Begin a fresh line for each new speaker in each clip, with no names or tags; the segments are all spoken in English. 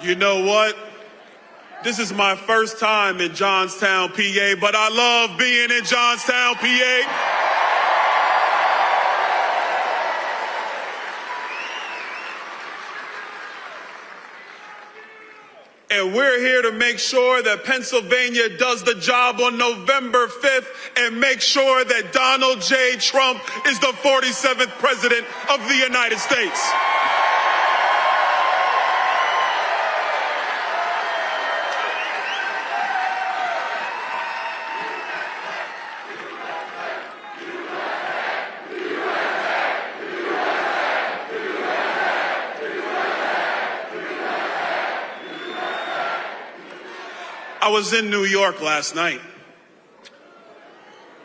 You know what? This is my first time in Johnstown, PA, but I love being in Johnstown, PA. And we're here to make sure that Pennsylvania does the job on November 5th and make sure that Donald J. Trump is the 47th president of the United States. I was in New York last night,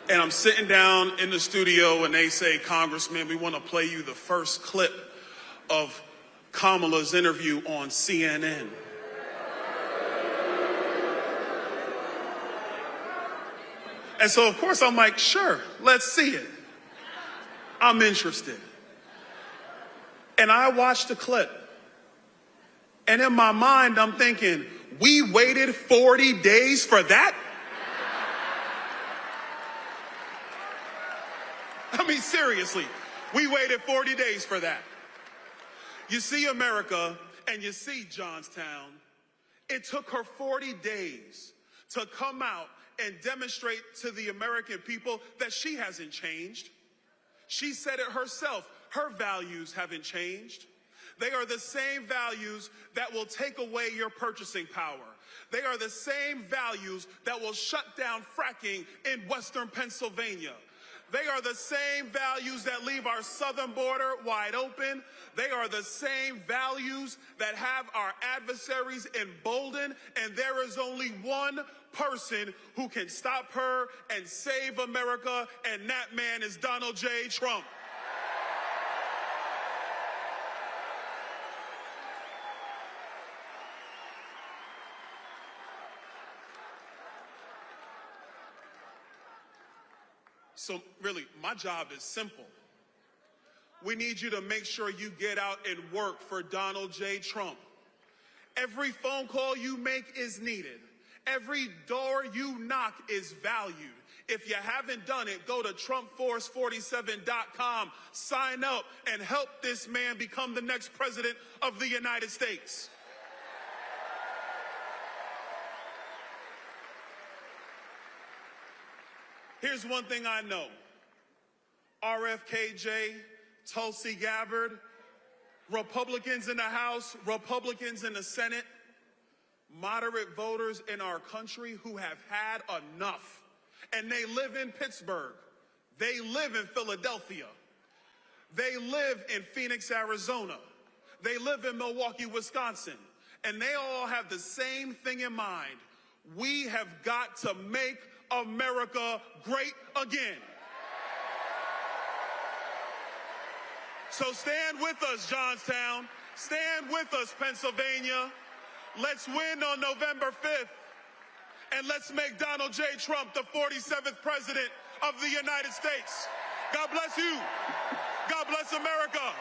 and I'm sitting down in the studio, and they say, "Congressman, we want to play you the first clip of Kamala's interview on CNN." And so, of course, I'm like, sure, let's see it. I'm interested. And I watched the clip, and in my mind, I'm thinking, we waited 40 days for that? I mean, seriously, we waited 40 days for that. You see America and you see Johnstown. It took her 40 days to come out and demonstrate to the American people that she hasn't changed. She said it herself. Her values haven't changed. They are the same values that will take away your purchasing power. They are the same values that will shut down fracking in Western Pennsylvania. They are the same values that leave our southern border wide open. They are the same values that have our adversaries emboldened. And there is only one person who can stop her and save America, and that man is Donald J. Trump. So really, my job is simple. We need you to make sure you get out and work for Donald J. Trump. Every phone call you make is needed. Every door you knock is valued. If you haven't done it, go to TrumpForce47.com, sign up, and help this man become the next president of the United States. Here's one thing I know. RFKJ, Tulsi Gabbard, Republicans in the House, Republicans in the Senate, moderate voters in our country who have had enough. And they live in Pittsburgh. They live in Philadelphia. They live in Phoenix, Arizona. They live in Milwaukee, Wisconsin. And they all have the same thing in mind. We have got to make America great again. So stand with us, Johnstown. Stand with us, Pennsylvania. Let's win on November 5th. And let's make Donald J. Trump the 47th president of the United States. God bless you. God bless America.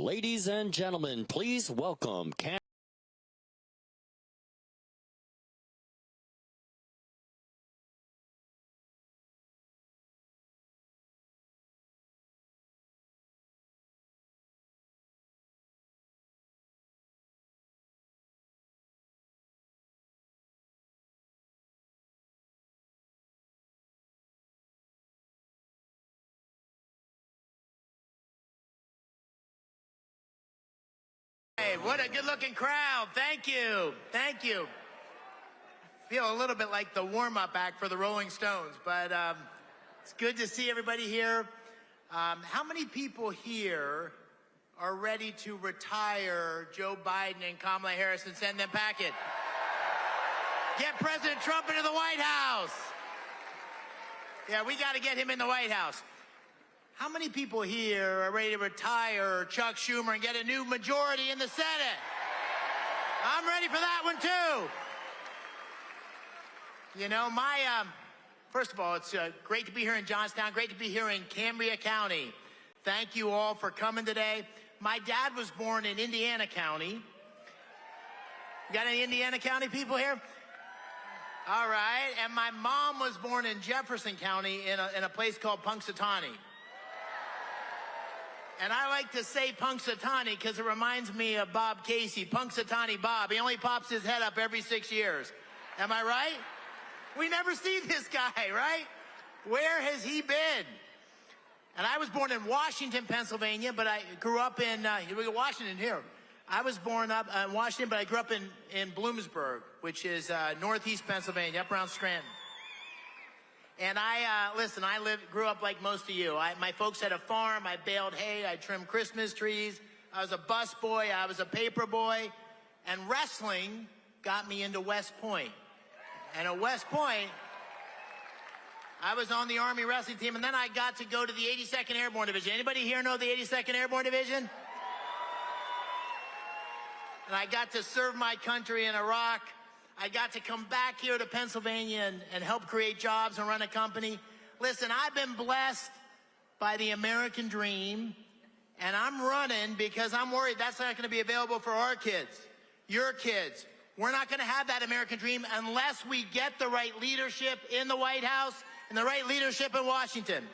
Ladies and gentlemen, please welcome
Hey, what a good-looking crowd. Thank you. Thank you. Feel a little bit like the warm-up act for the Rolling Stones, but it's good to see everybody here. How many people here are ready to retire Joe Biden and Kamala Harris and send them packing? Get President Trump into the White House. Yeah, we got to get him in the White House. How many people here are ready to retire Chuck Schumer and get a new majority in the Senate? I'm ready for that one, too. You know, first of all, it's great to be here in Johnstown, great to be here in Cambria County. Thank you all for coming today. My dad was born in Indiana County. You got any Indiana County people here? All right. And my mom was born in Jefferson County in a place called Punxsutawney. And I like to say Punxsutawney because it reminds me of Bob Casey, Punxsutawney Bob. He only pops his head up every 6 years. Am I right? We never see this guy, right? Where has he been? And I was born in Washington, Pennsylvania, but I grew up in, we got Washington here. I was born up in Washington, but I grew up in Bloomsburg, which is northeast Pennsylvania, up around Scranton. And listen, I grew up like most of you. My folks had a farm. I baled hay. I trimmed Christmas trees. I was a bus boy. I was a paper boy. And wrestling got me into West Point. And at West Point, I was on the Army wrestling team. And then I got to go to the 82nd Airborne Division. Anybody here know the 82nd Airborne Division? And I got to serve my country in Iraq. I got to come back here to Pennsylvania and help create jobs and run a company. Listen, I've been blessed by the American dream, and I'm running because I'm worried that's not going to be available for our kids, your kids. We're not going to have that American dream unless we get the right leadership in the White House and the right leadership in Washington.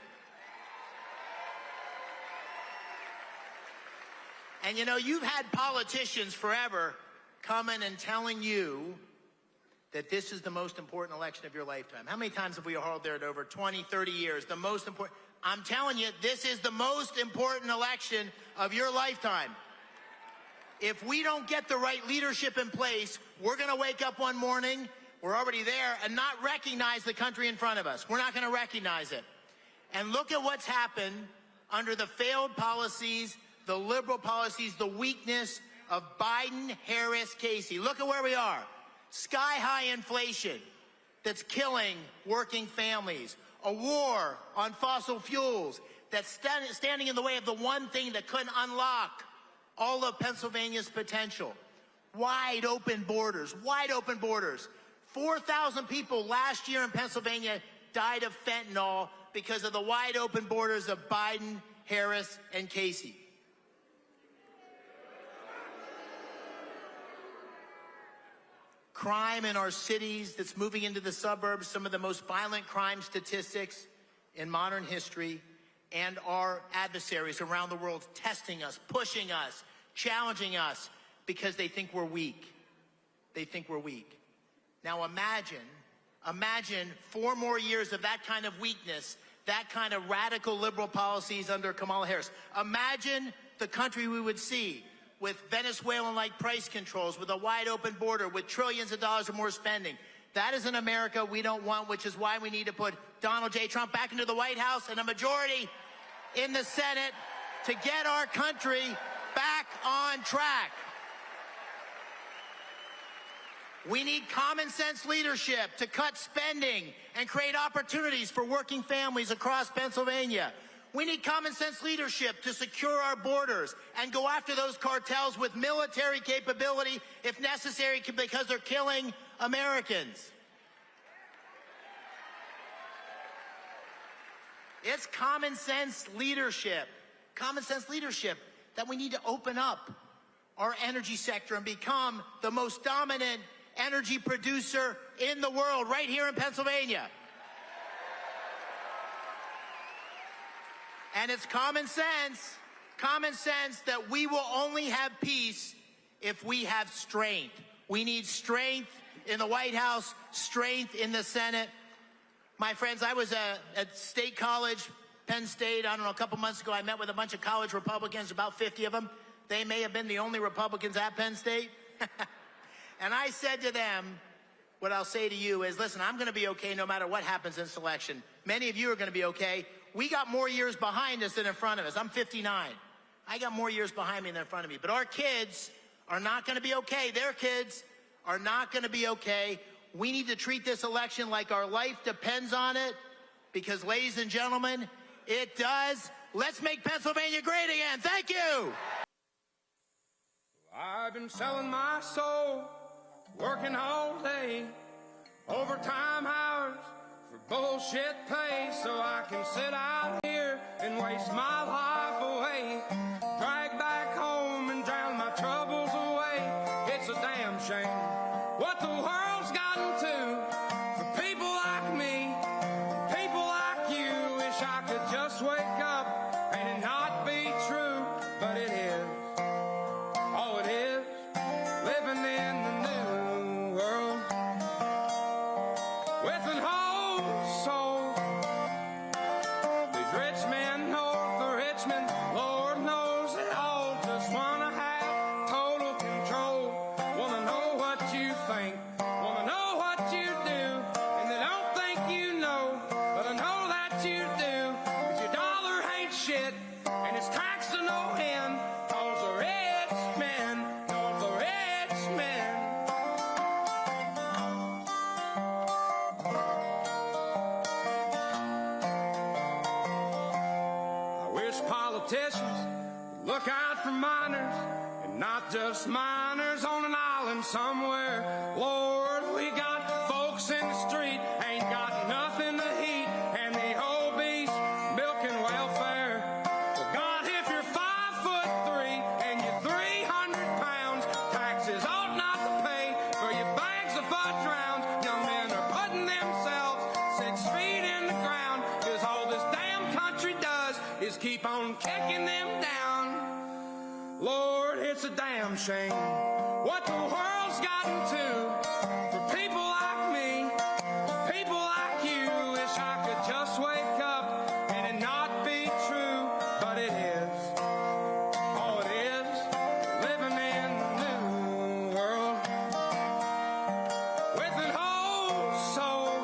And you know, you've had politicians forever coming and telling you that this is the most important election of your lifetime. How many times have we heard that over 20, 30 years? The most important. I'm telling you, this is the most important election of your lifetime. If we don't get the right leadership in place, we're going to wake up one morning, we're already there, and not recognize the country in front of us. We're not going to recognize it. And look at what's happened under the failed policies, the liberal policies, the weakness of Biden, Harris, Casey. Look at where we are. Sky-high inflation that's killing working families, a war on fossil fuels that's standing in the way of the one thing that couldn't unlock all of Pennsylvania's potential. Wide open borders, wide open borders. 4,000 people last year in Pennsylvania died of fentanyl because of the wide open borders of Biden, Harris, and Casey. Crime in our cities that's moving into the suburbs, some of the most violent crime statistics in modern history, and our adversaries around the world testing us, pushing us, challenging us because they think we're weak. They think we're weak. Now imagine 4 more years of that kind of weakness, that kind of radical liberal policies under Kamala Harris. Imagine the country we would see with Venezuelan-like price controls, with a wide-open border, with trillions of dollars or more spending. That is an America we don't want, which is why we need to put Donald J. Trump back into the White House and a majority in the Senate to get our country back on track. We need common-sense leadership to cut spending and create opportunities for working families across Pennsylvania. We need common-sense leadership to secure our borders and go after those cartels with military capability, if necessary, because they're killing Americans. It's common-sense leadership that we need to open up our energy sector and become the most dominant energy producer in the world right here in Pennsylvania. And it's common sense that we will only have peace if we have strength. We need strength in the White House, strength in the Senate. My friends, I was at State College, Penn State, I don't know, a couple months ago. I met with a bunch of college Republicans, about 50 of them. They may have been the only Republicans at Penn State. And I said to them, what I'll say to you is, listen, I'm going to be okay no matter what happens in this election. Many of you are going to be okay. We got more years behind us than in front of us. I'm 59. I got more years behind me than in front of me. But our kids are not going to be okay. Their kids are not going to be okay. We need to treat this election like our life depends on it, because, ladies and gentlemen, it does. Let's make Pennsylvania great again. Thank you.
I've been selling my soul, working all day, overtime hours for bullshit pay, so I can sit out here and waste my life away, drag back home and drown my troubles away. It's a damn shame what the world's gotten to for people like me, people like you. Wish I could just wake up and it not be true, but it is. Oh, it is living in the new world with an whole soul. These rich men north of Richmond, Lord knows they all just wanna have total control. Wanna know what you think, wanna know what you do, and they don't think you know, but I know that you do. 'Cause your dollar ain't shit, and it's taxed to no end, 'cause the rich men know the rich men. I wish politicians would look out for minors, and not just minors on an island somewhere. Lord, we got folks in the street, ain't got nothing to eat, and the old beast milking welfare. Well, God, if you're 5'3" and you're 300 pounds, taxes ought not to pay for your bags of fudge rounds. Young men are putting themselves 6 feet in the ground, 'cause all this damn country does is keep on kicking them down. Lord, it's a damn shame what the world's gotten to for people like me, people like you. Wish I could just wake up and it not be true, but it is. Oh, it is living in the new world with an whole soul.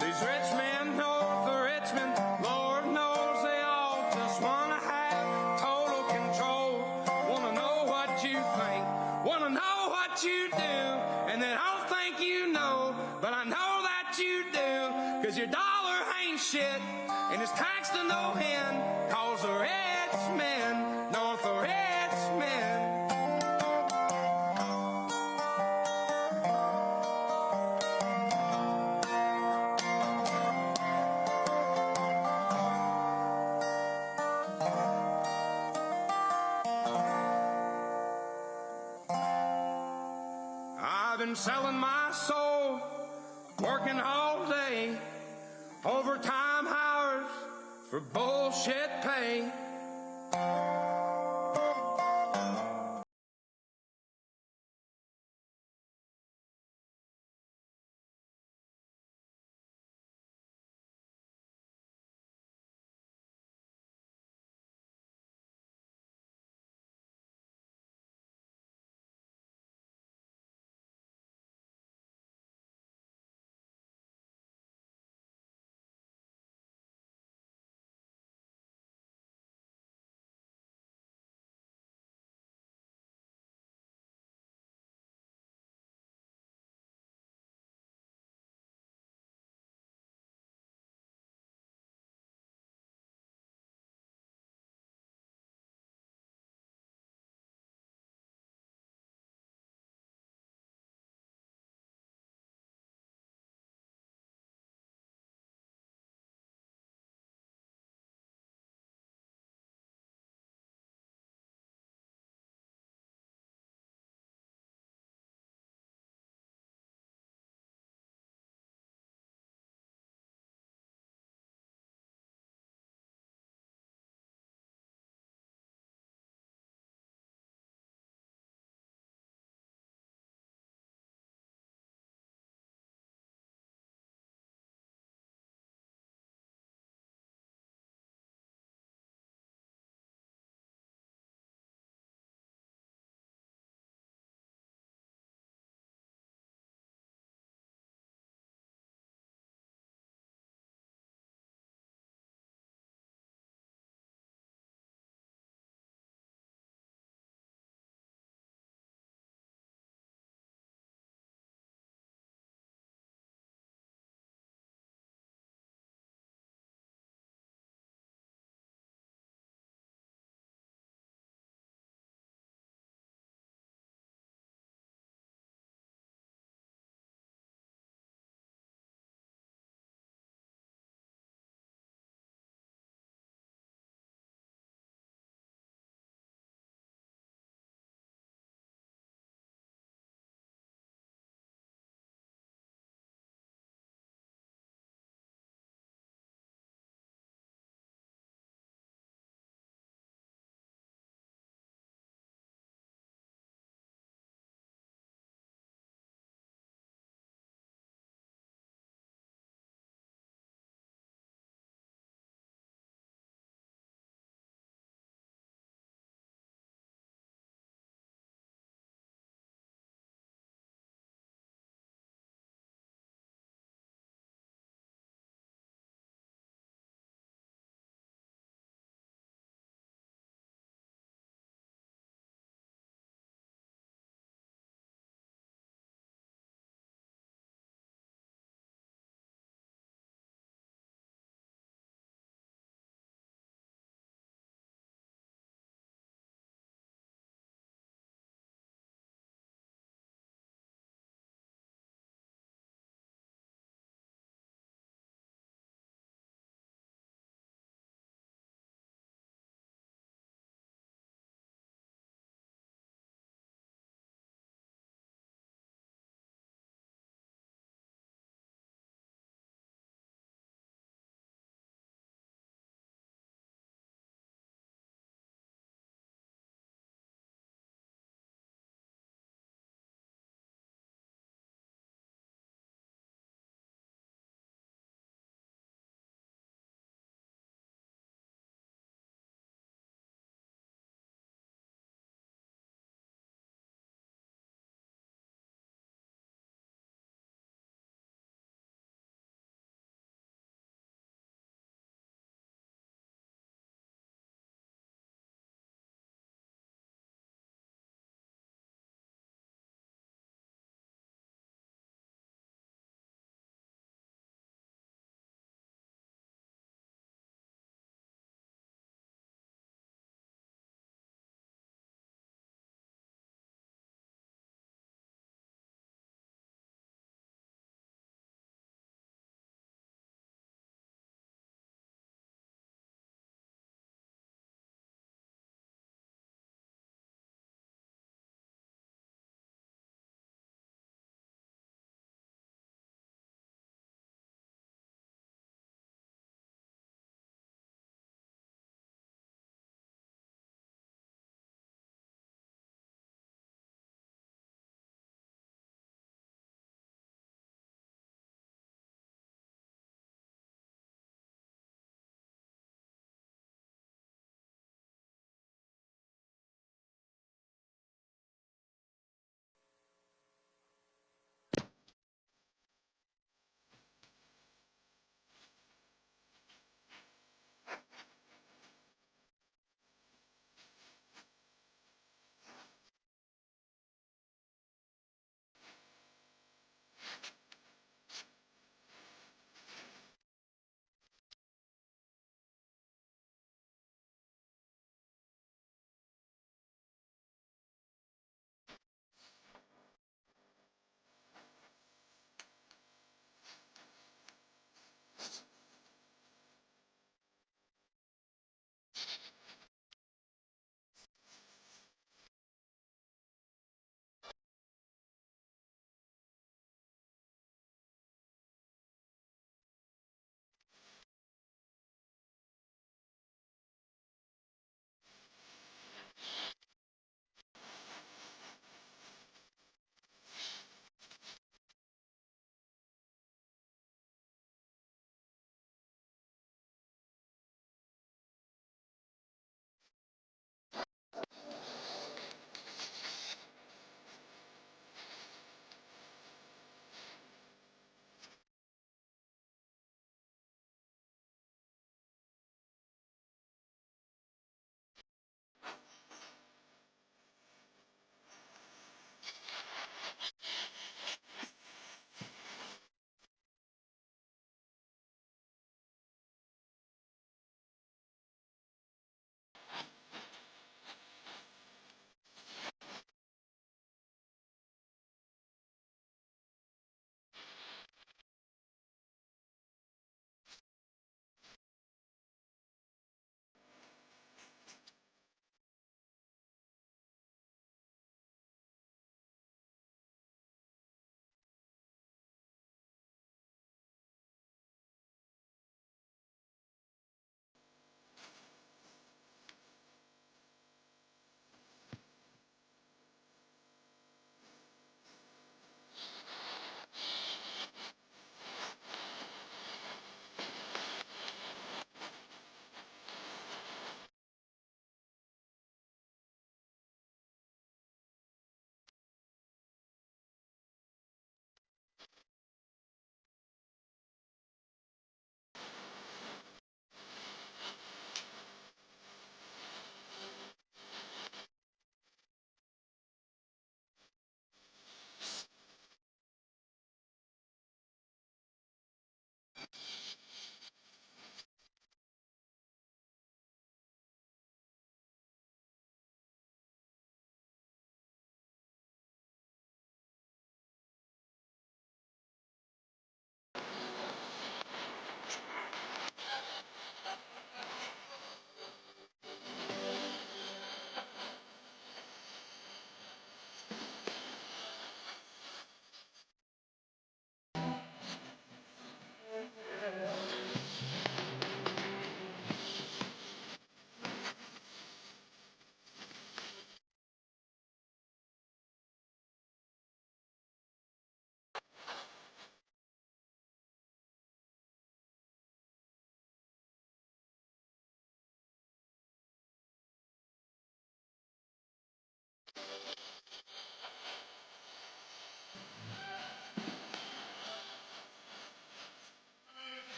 These rich men north of Richmond, Lord knows they all just wanna have total control. Wanna know what you think, wanna know what you do, and they don't think you know, but I know that you do. 'Cause your dollar ain't shit, and it's taxed to no end, 'cause the rich men north of rich men. I've been selling my soul, working all day, overtime hours for bullshit pay.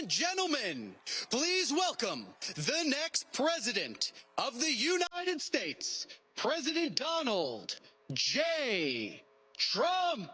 and gentlemen, please welcome the next president of the United States, President Donald J. Trump.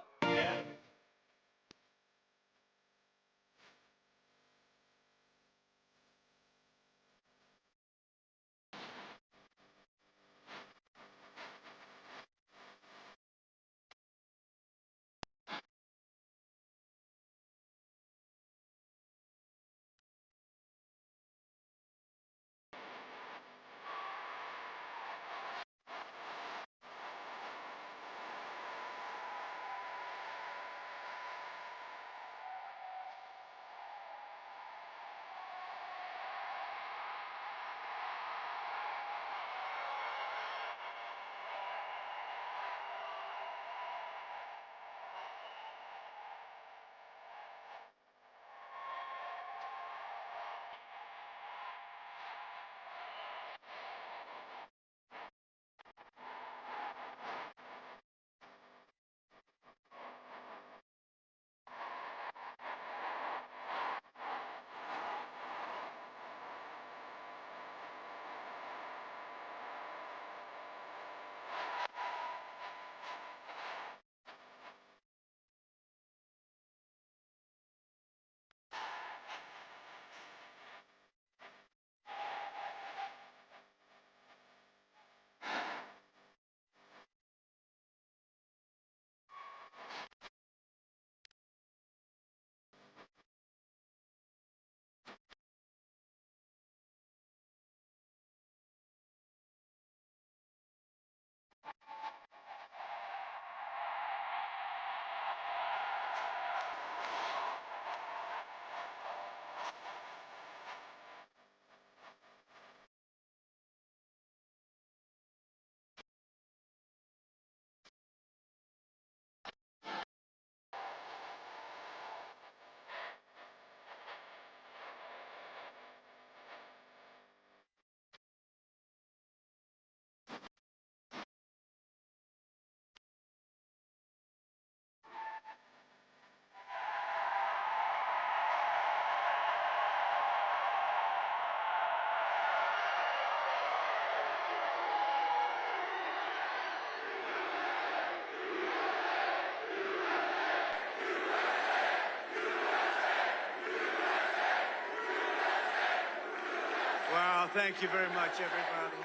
Wow, thank you very much, everybody.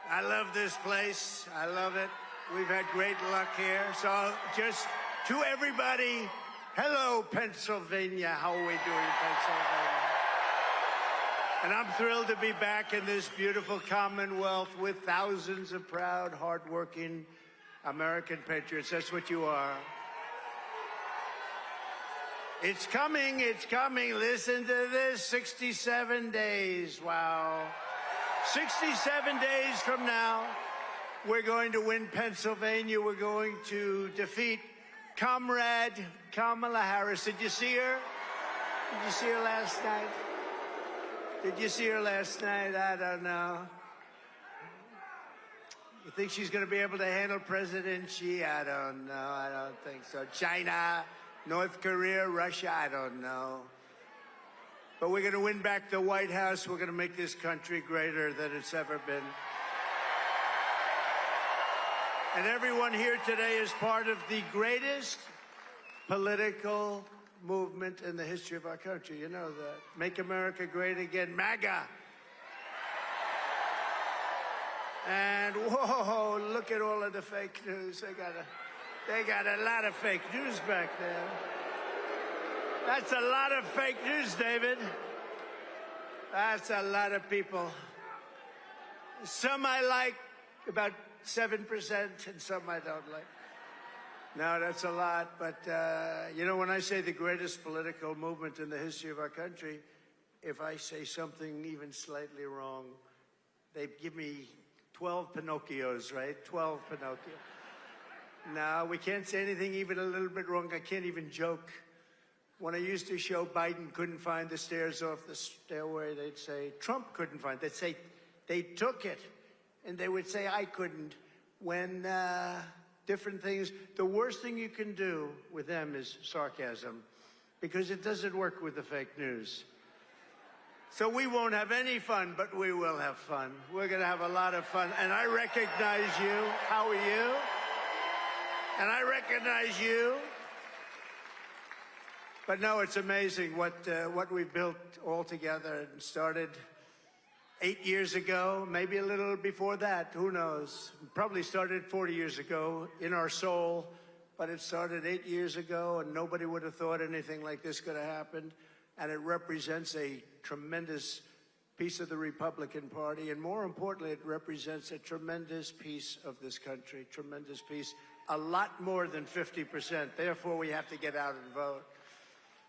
I love this place. I love it. We've had great luck here. So just to everybody, hello, Pennsylvania. How are we doing, Pennsylvania? And I'm thrilled to be back in this beautiful Commonwealth with thousands of proud, hardworking American patriots. That's what you are. It's coming, it's coming. Listen to this, 67 days, wow. 67 days from now, we're going to win Pennsylvania. We're going to defeat Comrade Kamala Harris. Did you see her? Did you see her last night? Did you see her last night? I don't know. You think she's going to be able to handle President Xi? I don't know. I don't think so. China, North Korea, Russia, I don't know. But we're going to win back the White House. We're going to make this country greater than it's ever been. And everyone here today is part of the greatest political movement in the history of our country. You know that. Make America great again. MAGA. And whoa, look at all of the fake news. They got a lot of fake news back there. That's a lot of fake news, David. That's a lot of people. Some I like, about 7%, and some I don't like. No, that's a lot. But, you know, when I say the greatest political movement in the history of our country, if I say something even slightly wrong, they give me 12 Pinocchios, right? 12 Pinocchios. No, we can't say anything even a little bit wrong. I can't even joke. When I used to show Biden couldn't find the stairs off the stairway, they'd say, Trump couldn't find it. They'd say, they took it. And they would say, I couldn't. When different things, the worst thing you can do with them is sarcasm. because it doesn't work with the fake news. So we won't have any fun, but we will have fun. We're going to have a lot of fun. And I recognize you. How are you? And I recognize you. But no, it's amazing what we built all together and started 8 years ago, maybe a little before that, who knows? Probably started 40 years ago in our soul, but it started 8 years ago, and nobody would have thought anything like this could have happened. And it represents a tremendous piece of the Republican Party, and more importantly, it represents a tremendous piece of this country, tremendous piece, a lot more than 50%. Therefore, we have to get out and vote.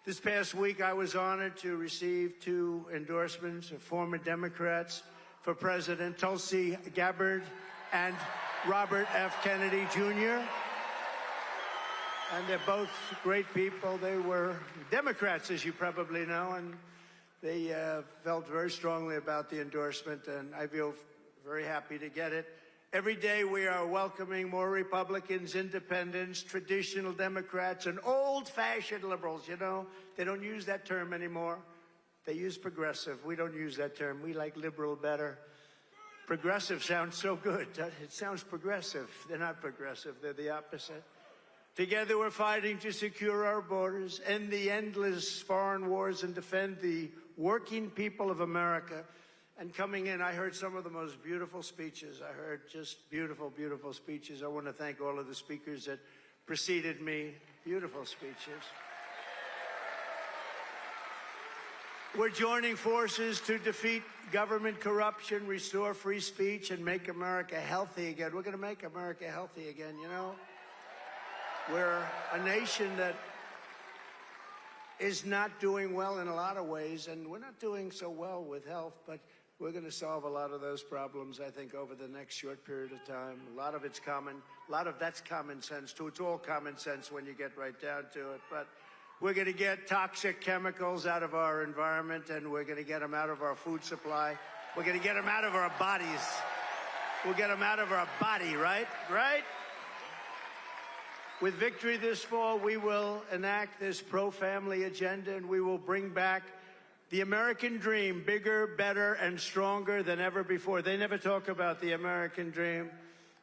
This past week, I was honored to receive 2 endorsements of former Democrats for president, Tulsi Gabbard and Robert F. Kennedy, Jr. And they're both great people. They were Democrats, as you probably know, and they felt very strongly about the endorsement, and I feel very happy to get it. Every day we are welcoming more Republicans, independents, traditional Democrats, and old-fashioned liberals. You know, they don't use that term anymore. They use progressive. We don't use that term. We like liberal better. Progressive sounds so good. It sounds progressive. They're not progressive. They're the opposite. Together we're fighting to secure our borders, end the endless foreign wars, and defend the working people of America. And coming in, I heard some of the most beautiful speeches. I heard just beautiful, beautiful speeches. I want to thank all of the speakers that preceded me. Beautiful speeches. We're joining forces to defeat government corruption, restore free speech, and make America healthy again. We're going to make America healthy again, you know? We're a nation that is not doing well in a lot of ways, and we're not doing so well with health, but we're going to solve a lot of those problems, I think, over the next short period of time. A lot of it's common. A lot of that's common sense, too. It's all common sense when you get right down to it. But we're going to get toxic chemicals out of our environment, and we're going to get them out of our food supply. We're going to get them out of our bodies. We'll get them out of our body, right? Right? With victory this fall, we will enact this pro-family agenda, and we will bring back the American dream, bigger, better, and stronger than ever before. They never talk about the American dream.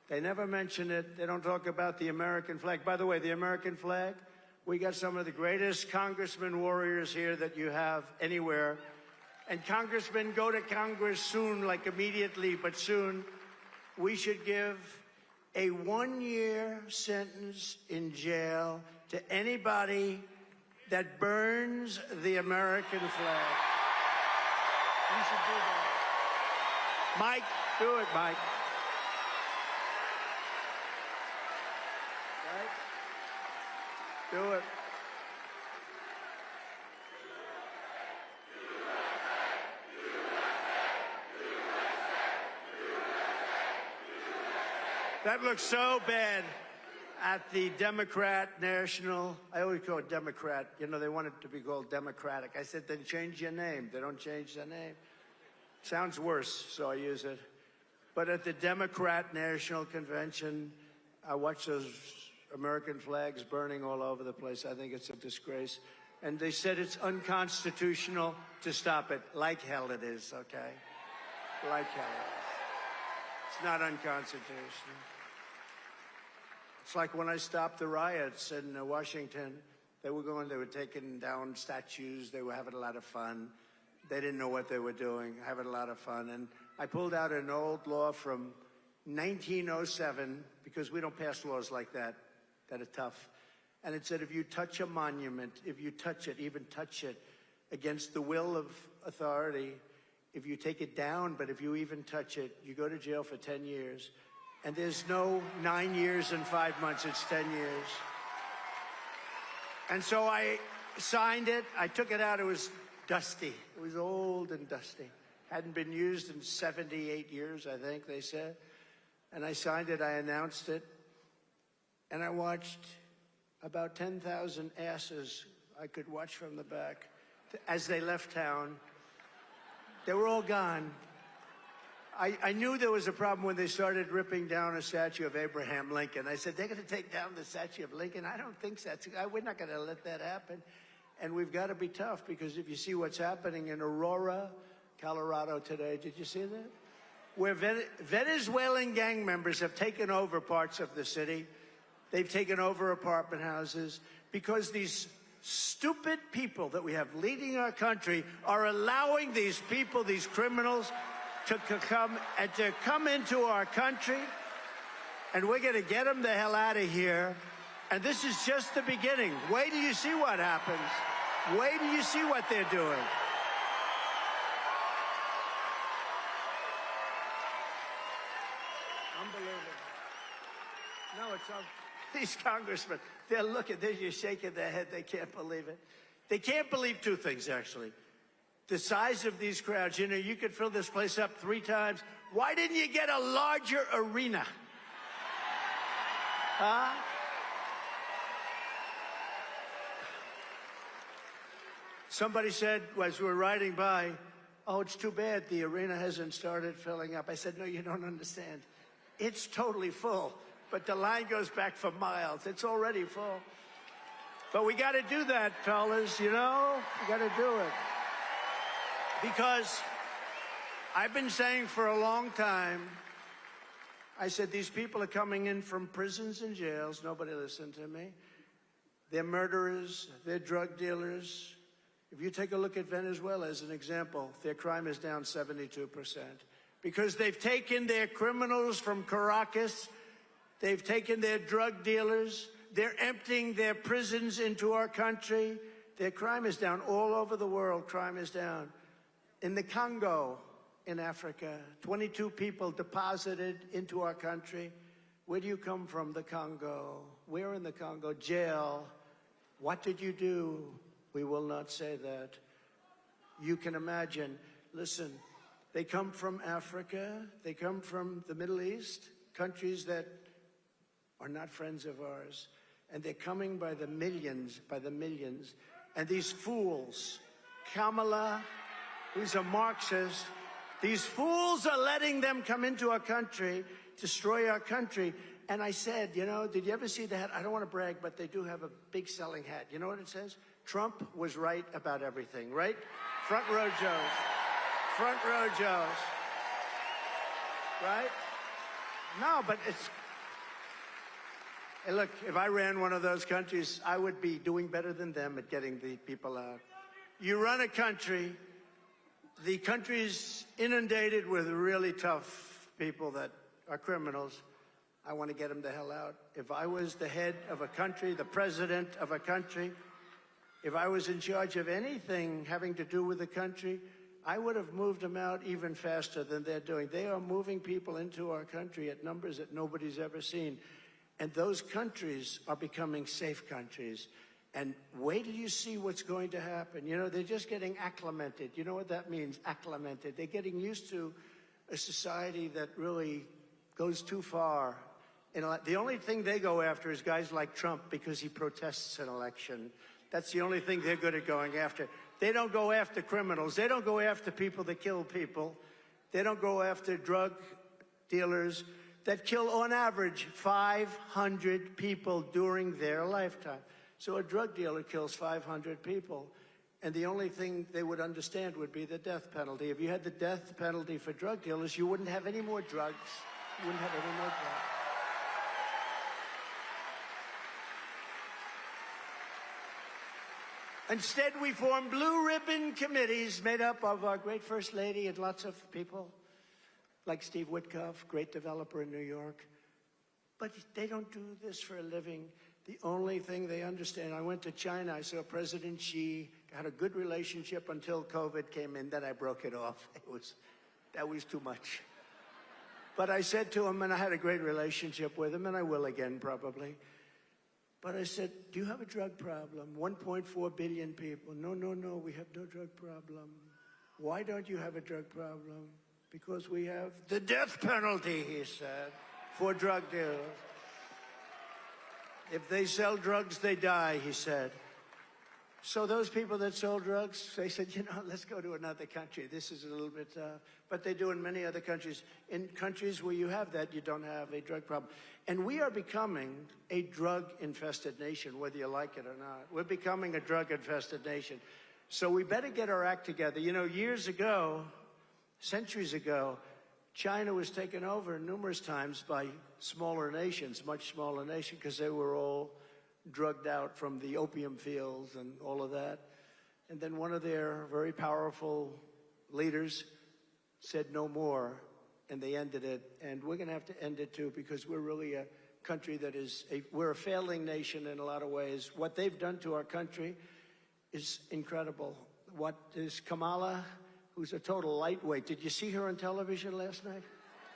They never mention it. They don't talk about the American flag. By the way, the American flag, we got some of the greatest congressmen warriors here that you have anywhere. And congressmen, go to Congress soon, like immediately, but soon. We should give a 1-year sentence in jail to anybody that burns the American flag. You should do that. Mike, do it, Mike. Right? Do it. That looks so bad at the Democrat National. I always call it Democrat. You know, they want it to be called Democratic. I said, then change your name. They don't change their name. Sounds worse, so I use it. But at the Democrat National Convention, I watch those American flags burning all over the place. I think it's a disgrace. And they said it's unconstitutional to stop it. Like hell it is, okay? Like hell it is. It's not unconstitutional. It's like when I stopped the riots in Washington. They were taking down statues. They were having a lot of fun. They didn't know what they were doing, having a lot of fun. And I pulled out an old law from 1907, because we don't pass laws like that are tough. And it said, if you touch a monument, if you touch it, even touch it against the will of authority, if you take it down, but if you even touch it, you go to jail for 10 years. And there's no 9 years and 5 months, it's 10 years. And so I signed it. I took it out. It was dusty. It was old and dusty. Hadn't been used in 78 years, I think they said. And I signed it. I announced it. And I watched about 10,000 asses I could watch from the back as they left town. They were all gone. I knew there was a problem when they started ripping down a statue of Abraham Lincoln. I said, they're going to take down the statue of Lincoln? I don't think so. We're not going to let that happen. And we've got to be tough, because if you see what's happening in Aurora, Colorado today, did you see that? Where Venezuelan gang members have taken over parts of the city. They've taken over apartment houses because these stupid people that we have leading our country are allowing these people, these criminals, to come into our country. And we're going to get them the hell out of here. And this is just the beginning. Wait till you see what happens. Wait till you see what they're doing. Unbelievable. No, it's these congressmen, they're just shaking their head. They can't believe it. They can't believe two things, actually. The size of these crowds. You know, you could fill this place up 3 times. Why didn't you get a larger arena? Huh? Somebody said, as we were riding by, oh, it's too bad the arena hasn't started filling up. I said, no, you don't understand. It's totally full, but the line goes back for miles. It's already full. But we got to do that, fellas, you know? We got to do it. Because I've been saying for a long time, I said, these people are coming in from prisons and jails. Nobody listened to me. They're murderers. They're drug dealers. If you take a look at Venezuela as an example, their crime is down 72%. Because they've taken their criminals from Caracas. They've taken their drug dealers. They're emptying their prisons into our country. Their crime is down. All over the world, crime is down. In the Congo, in Africa, 22 people deposited into our country. Where do you come from? The Congo. Where in the Congo? Jail. What did you do? We will not say that. You can imagine. Listen, they come from Africa. They come from the Middle East, countries that are not friends of ours. And they're coming by the millions, And these fools, Kamala, who's a Marxist, these fools are letting them come into our country, destroy our country. And I said, you know, did you ever see the hat? I don't want to brag, but they do have a big selling hat. You know what it says? Trump was right about everything, right? Front row Joes. Front row Joes. Right? No, but it's... Hey, look, if I ran one of those countries, I would be doing better than them at getting the people out. You run a country, the country's inundated with really tough people that are criminals. I want to get them the hell out. If I was the head of a country, the president of a country, if I was in charge of anything having to do with the country, I would have moved them out even faster than they're doing. They are moving people into our country at numbers that nobody's ever seen. And those countries are becoming safe countries. And wait till you see what's going to happen. You know, they're just getting acclimated. You know what that means, acclimated? They're getting used to a society that really goes too far. And the only thing they go after is guys like Trump because he protests an election. That's the only thing they're good at going after. They don't go after criminals. They don't go after people that kill people. They don't go after drug dealers that kill, on average, 500 people during their lifetime. So a drug dealer kills 500 people, and the only thing they would understand would be the death penalty. If you had the death penalty for drug dealers, you wouldn't have any more drugs. You wouldn't have any more drugs. Instead, we formed blue ribbon committees made up of our great First Lady and lots of people, like Steve Witkoff, great developer in New York. But they don't do this for a living. The only thing they understand, I went to China, I saw President Xi, had a good relationship until COVID came in, then I broke it off. That was too much. But I said to him, and I had a great relationship with him, and I will again probably. But I said, do you have a drug problem? 1.4 billion people. No, we have no drug problem. Why don't you have a drug problem? Because we have the death penalty, he said, for drug dealers. If they sell drugs, they die, he said. So those people that sold drugs, they said, you know, let's go to another country. This is a little bit tough. But they do in many other countries. In countries where you have that, you don't have a drug problem. And we are becoming a drug-infested nation, whether you like it or not. We're becoming a drug-infested nation. So we better get our act together. You know, years ago, centuries ago, China was taken over numerous times by smaller nations, much smaller nations, because they were all drugged out from the opium fields and all of that. And then one of their very powerful leaders said no more, and they ended it. And we're going to have to end it too, because we're really a country that is, we're a failing nation in a lot of ways. What they've done to our country is incredible. What is Kamala, who's a total lightweight. Did you see her on television last night?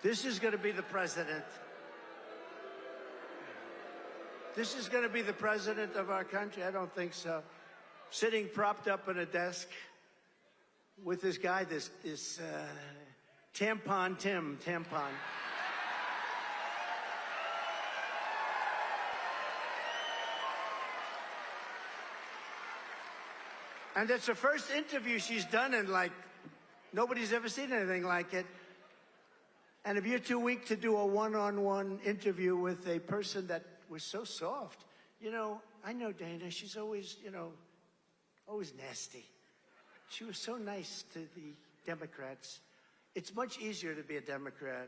This is going to be the president. This is going to be the president of our country? I don't think so. Sitting propped up in a desk with this guy, this Tampon Tim. And it's the first interview she's done in, like, nobody's ever seen anything like it. And if you're too weak to do a one-on-one interview with a person that was so soft, you know, I know Dana, she's always, you know, always nasty. She was so nice to the Democrats. It's much easier to be a Democrat,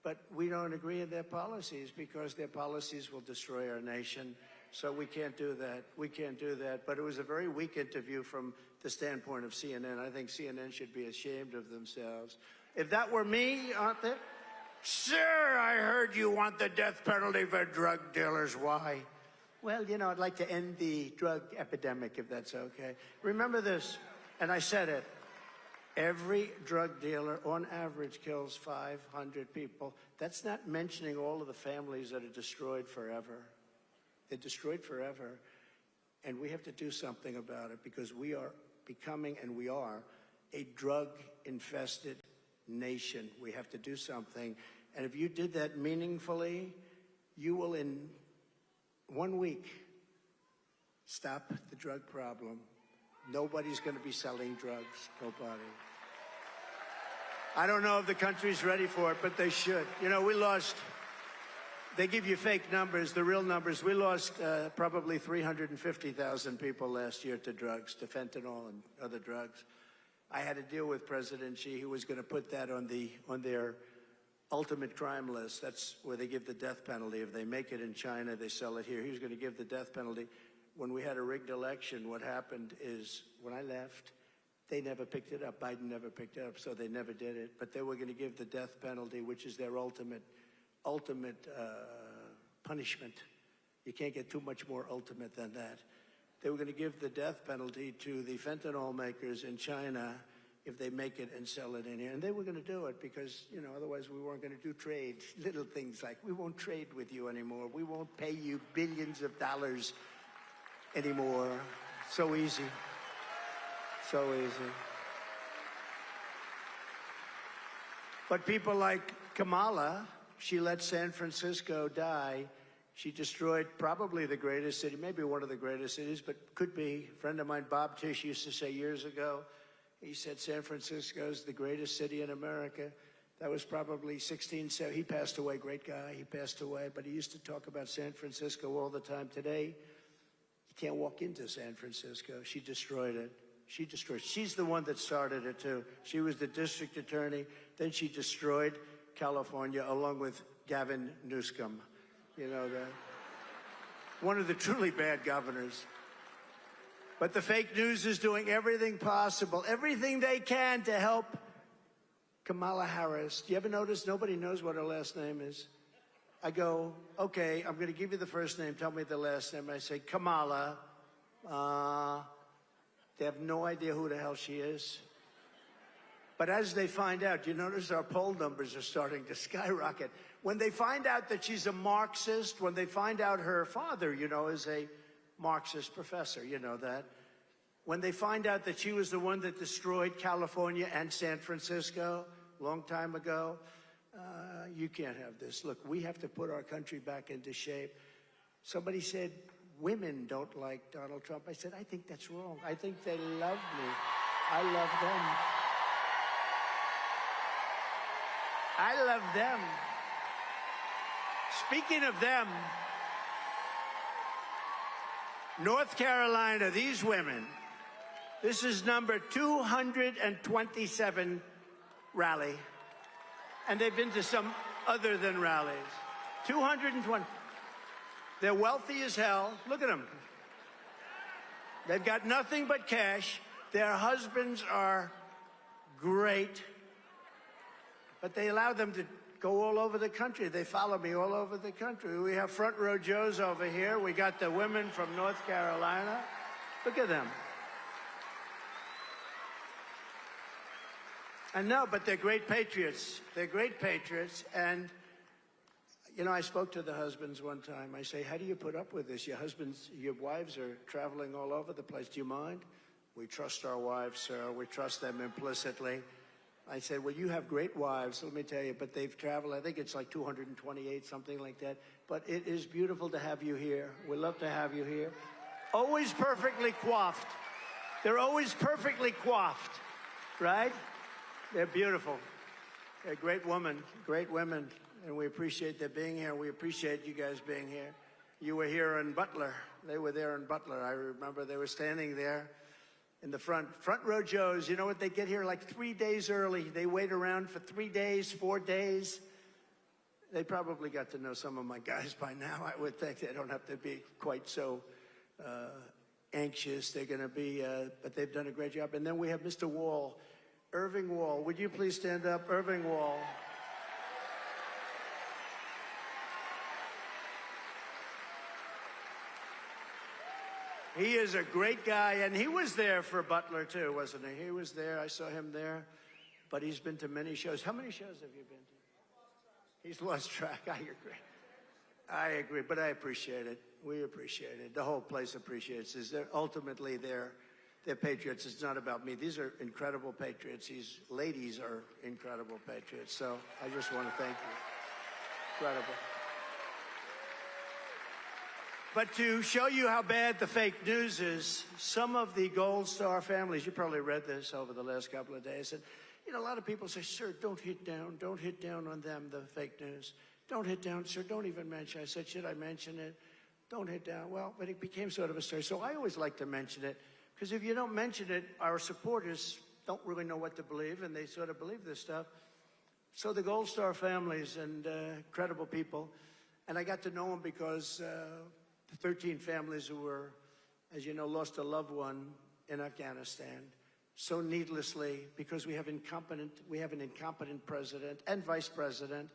but we don't agree with their policies because their policies will destroy our nation. So we can't do that. We can't do that. But it was a very weak interview from the standpoint of CNN. I think CNN should be ashamed of themselves. If that were me, aren't they? Sir, I heard you want the death penalty for drug dealers. Why? Well, you know, I'd like to end the drug epidemic, if that's okay. Remember this, and I said it. Every drug dealer, on average, kills 500 people. That's not mentioning all of the families that are destroyed forever. They're destroyed forever. And we have to do something about it because we are becoming, and we are, a drug-infested nation. We have to do something. And if you did that meaningfully, you will, in 1 week, stop the drug problem. Nobody's going to be selling drugs. Nobody. I don't know if the country's ready for it, but they should. You know, we lost, they give you fake numbers, the real numbers. We lost probably 350,000 people last year to drugs, to fentanyl and other drugs. I had a deal with President Xi, who was going to put that on their ultimate crime list. That's where they give the death penalty. If they make it in China, they sell it here. He was going to give the death penalty. When we had a rigged election, what happened is when I left, they never picked it up. Biden never picked it up, so they never did it. But they were going to give the death penalty, which is their ultimate punishment. You can't get too much more ultimate than that. They were going to give the death penalty to the fentanyl makers in China if they make it and sell it in here. And they were going to do it because, you know, otherwise we weren't going to do trade. Little things like, we won't trade with you anymore. We won't pay you billions of dollars anymore. So easy. So easy. But people like Kamala, she let San Francisco die. She destroyed probably the greatest city, maybe one of the greatest cities, but could be. A friend of mine, Bob Tisch, used to say years ago, he said San Francisco is the greatest city in America. That was probably 1670. He passed away, great guy, he passed away, but he used to talk about San Francisco all the time. Today, you can't walk into San Francisco. She destroyed it. She destroyed it. She's the one that started it, too. She was the district attorney. Then she destroyed California along with Gavin Newsom. You know, one of the truly bad governors. But the fake news is doing everything possible, everything they can to help Kamala Harris. Do you ever notice nobody knows what her last name is? I go, okay, I'm going to give you the first name. Tell me the last name. I say, Kamala. They have no idea who the hell she is. But as they find out, you notice our poll numbers are starting to skyrocket. When they find out that she's a Marxist, when they find out her father, you know, is a Marxist professor, you know that. When they find out that she was the one that destroyed California and San Francisco a long time ago, you can't have this. Look, we have to put our country back into shape. Somebody said, women don't like Donald Trump. I said, I think that's wrong. I think they love me. I love them. I love them. Speaking of them, North Carolina, these women, this is number 227 rally. And they've been to some other than rallies. 220. They're wealthy as hell. Look at them. They've got nothing but cash. Their husbands are great. But they allow them to go all over the country. They follow me all over the country. We have front row Joes over here. We got the women from North Carolina. Look at them. And no, but they're great patriots. They're great patriots. And, you know, I spoke to the husbands one time. I say, how do you put up with this? Your husbands, your wives are traveling all over the place. Do you mind? We trust our wives, sir. We trust them implicitly. I said, well, you have great wives, let me tell you, but they've traveled, I think it's like 228, something like that. But it is beautiful to have you here. We love to have you here. Always perfectly coiffed. They're always perfectly coiffed, right? They're beautiful. They're great women, and we appreciate their being here. We appreciate you guys being here. You were here in Butler. They were there in Butler. I remember they were standing there in the front row Joes. You know what? They get here like 3 days early. They wait around for 3 days, 4 days. They probably got to know some of my guys by now. I would think they don't have to be quite so anxious. They're going to be, but they've done a great job. And then we have Mr. Wall, Irving Wall. Would you please stand up? Irving Wall. He is a great guy, and he was there for Butler, too, wasn't he? He was there. I saw him there. But he's been to many shows. How many shows have you been to? He's lost track. I agree. I agree, but I appreciate it. We appreciate it. The whole place appreciates it. Ultimately, they're patriots. It's not about me. These are incredible patriots. These ladies are incredible patriots. So I just want to thank you. Incredible. But to show you how bad the fake news is, some of the Gold Star families, you probably read this over the last couple of days, and, you know, a lot of people say, sir, don't hit down on them, the fake news. Don't hit down, sir, don't even mention. I said, should I mention it? Don't hit down. Well, but it became sort of a story. So I always like to mention it, because if you don't mention it, our supporters don't really know what to believe, and they sort of believe this stuff. So the Gold Star families and incredible people, and I got to know them because 13 families who were, as you know, lost a loved one in Afghanistan so needlessly because we have an incompetent president and vice president,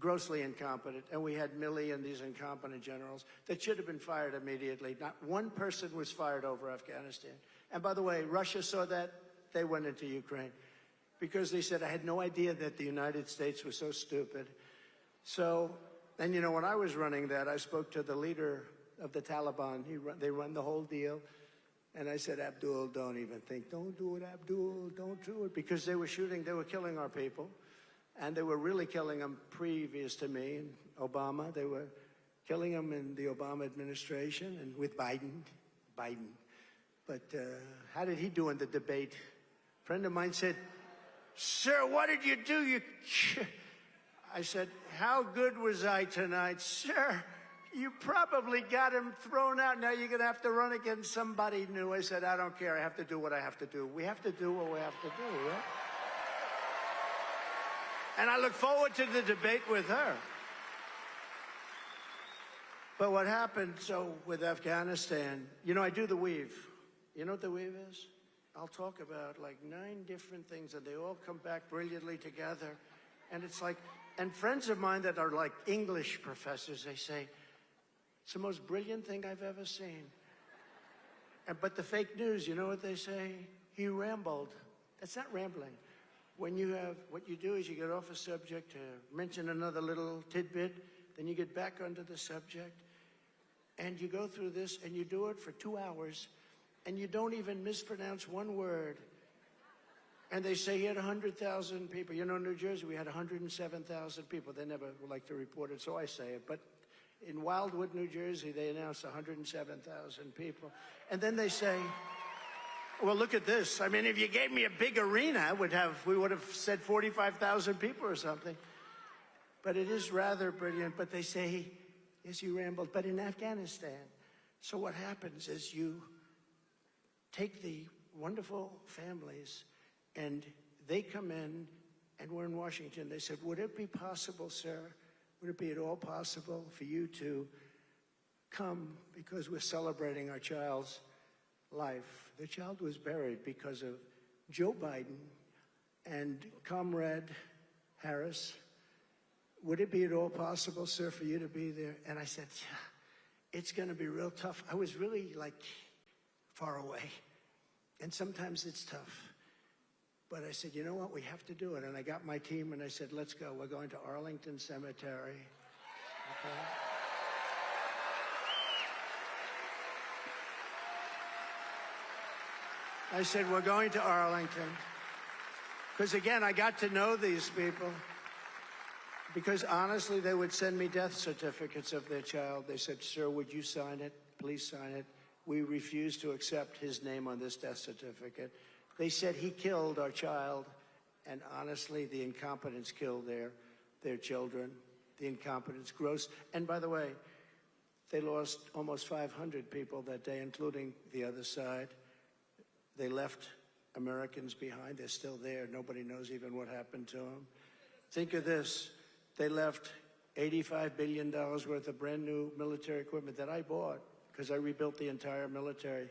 grossly incompetent, and we had Milley and these incompetent generals that should have been fired immediately. Not one person was fired over Afghanistan. And by the way, Russia saw that. They went into Ukraine because they said, I had no idea that the United States was so stupid. So, and you know, when I was running that, I spoke to the leader of the Taliban. They run the whole deal. And I said, Abdul, don't even think. Don't do it, Abdul. Don't do it. Because they were killing our people. And they were really killing them previous to me and Obama. They were killing them in the Obama administration and with Biden. But how did he do in the debate? A friend of mine said, sir, what did you do? I said, how good was I tonight? Sir, you probably got him thrown out. Now you're going to have to run against somebody new. I said, I don't care. I have to do what I have to do. We have to do what we have to do, right? And I look forward to the debate with her. But what happened, so with Afghanistan, you know, I do the weave. You know what the weave is? I'll talk about like 9 different things, and they all come back brilliantly together. And it's like, and friends of mine that are like English professors, they say, it's the most brilliant thing I've ever seen. But the fake news, you know what they say? He rambled. That's not rambling. When you have, what you do is you get off a subject to mention another little tidbit, then you get back onto the subject, and you go through this, and you do it for 2 hours, and you don't even mispronounce one word. And they say he had 100,000 people. You know, in New Jersey, we had 107,000 people. They never like to report it, so I say it. But In Wildwood, New Jersey, they announced 107,000 people. And then they say, well, look at this. I mean, if you gave me a big arena, we would have said 45,000 people or something. But it is rather brilliant. But they say, yes, you rambled, but in Afghanistan. So what happens is you take the wonderful families and they come in, and we're in Washington. They said, would it be possible, sir, would it be at all possible for you to come because we're celebrating our child's life? The child was buried because of Joe Biden and Comrade Harris. Would it be at all possible, sir, for you to be there? And I said, yeah, it's going to be real tough. I was really, like, far away. And sometimes it's tough. But I said, you know what? We have to do it. And I got my team and I said, let's go. We're going to Arlington Cemetery. Okay? I said, we're going to Arlington. Because, again, I got to know these people. Because, honestly, they would send me death certificates of their child. They said, sir, would you sign it? Please sign it. We refuse to accept his name on this death certificate. They said he killed our child. And, honestly, the incompetence killed their children. The incompetence, gross. And, by the way, they lost almost 500 people that day, including the other side. They left Americans behind. They're still there. Nobody knows even what happened to them. Think of this. They left $85 billion worth of brand new military equipment that I bought because I rebuilt the entire military.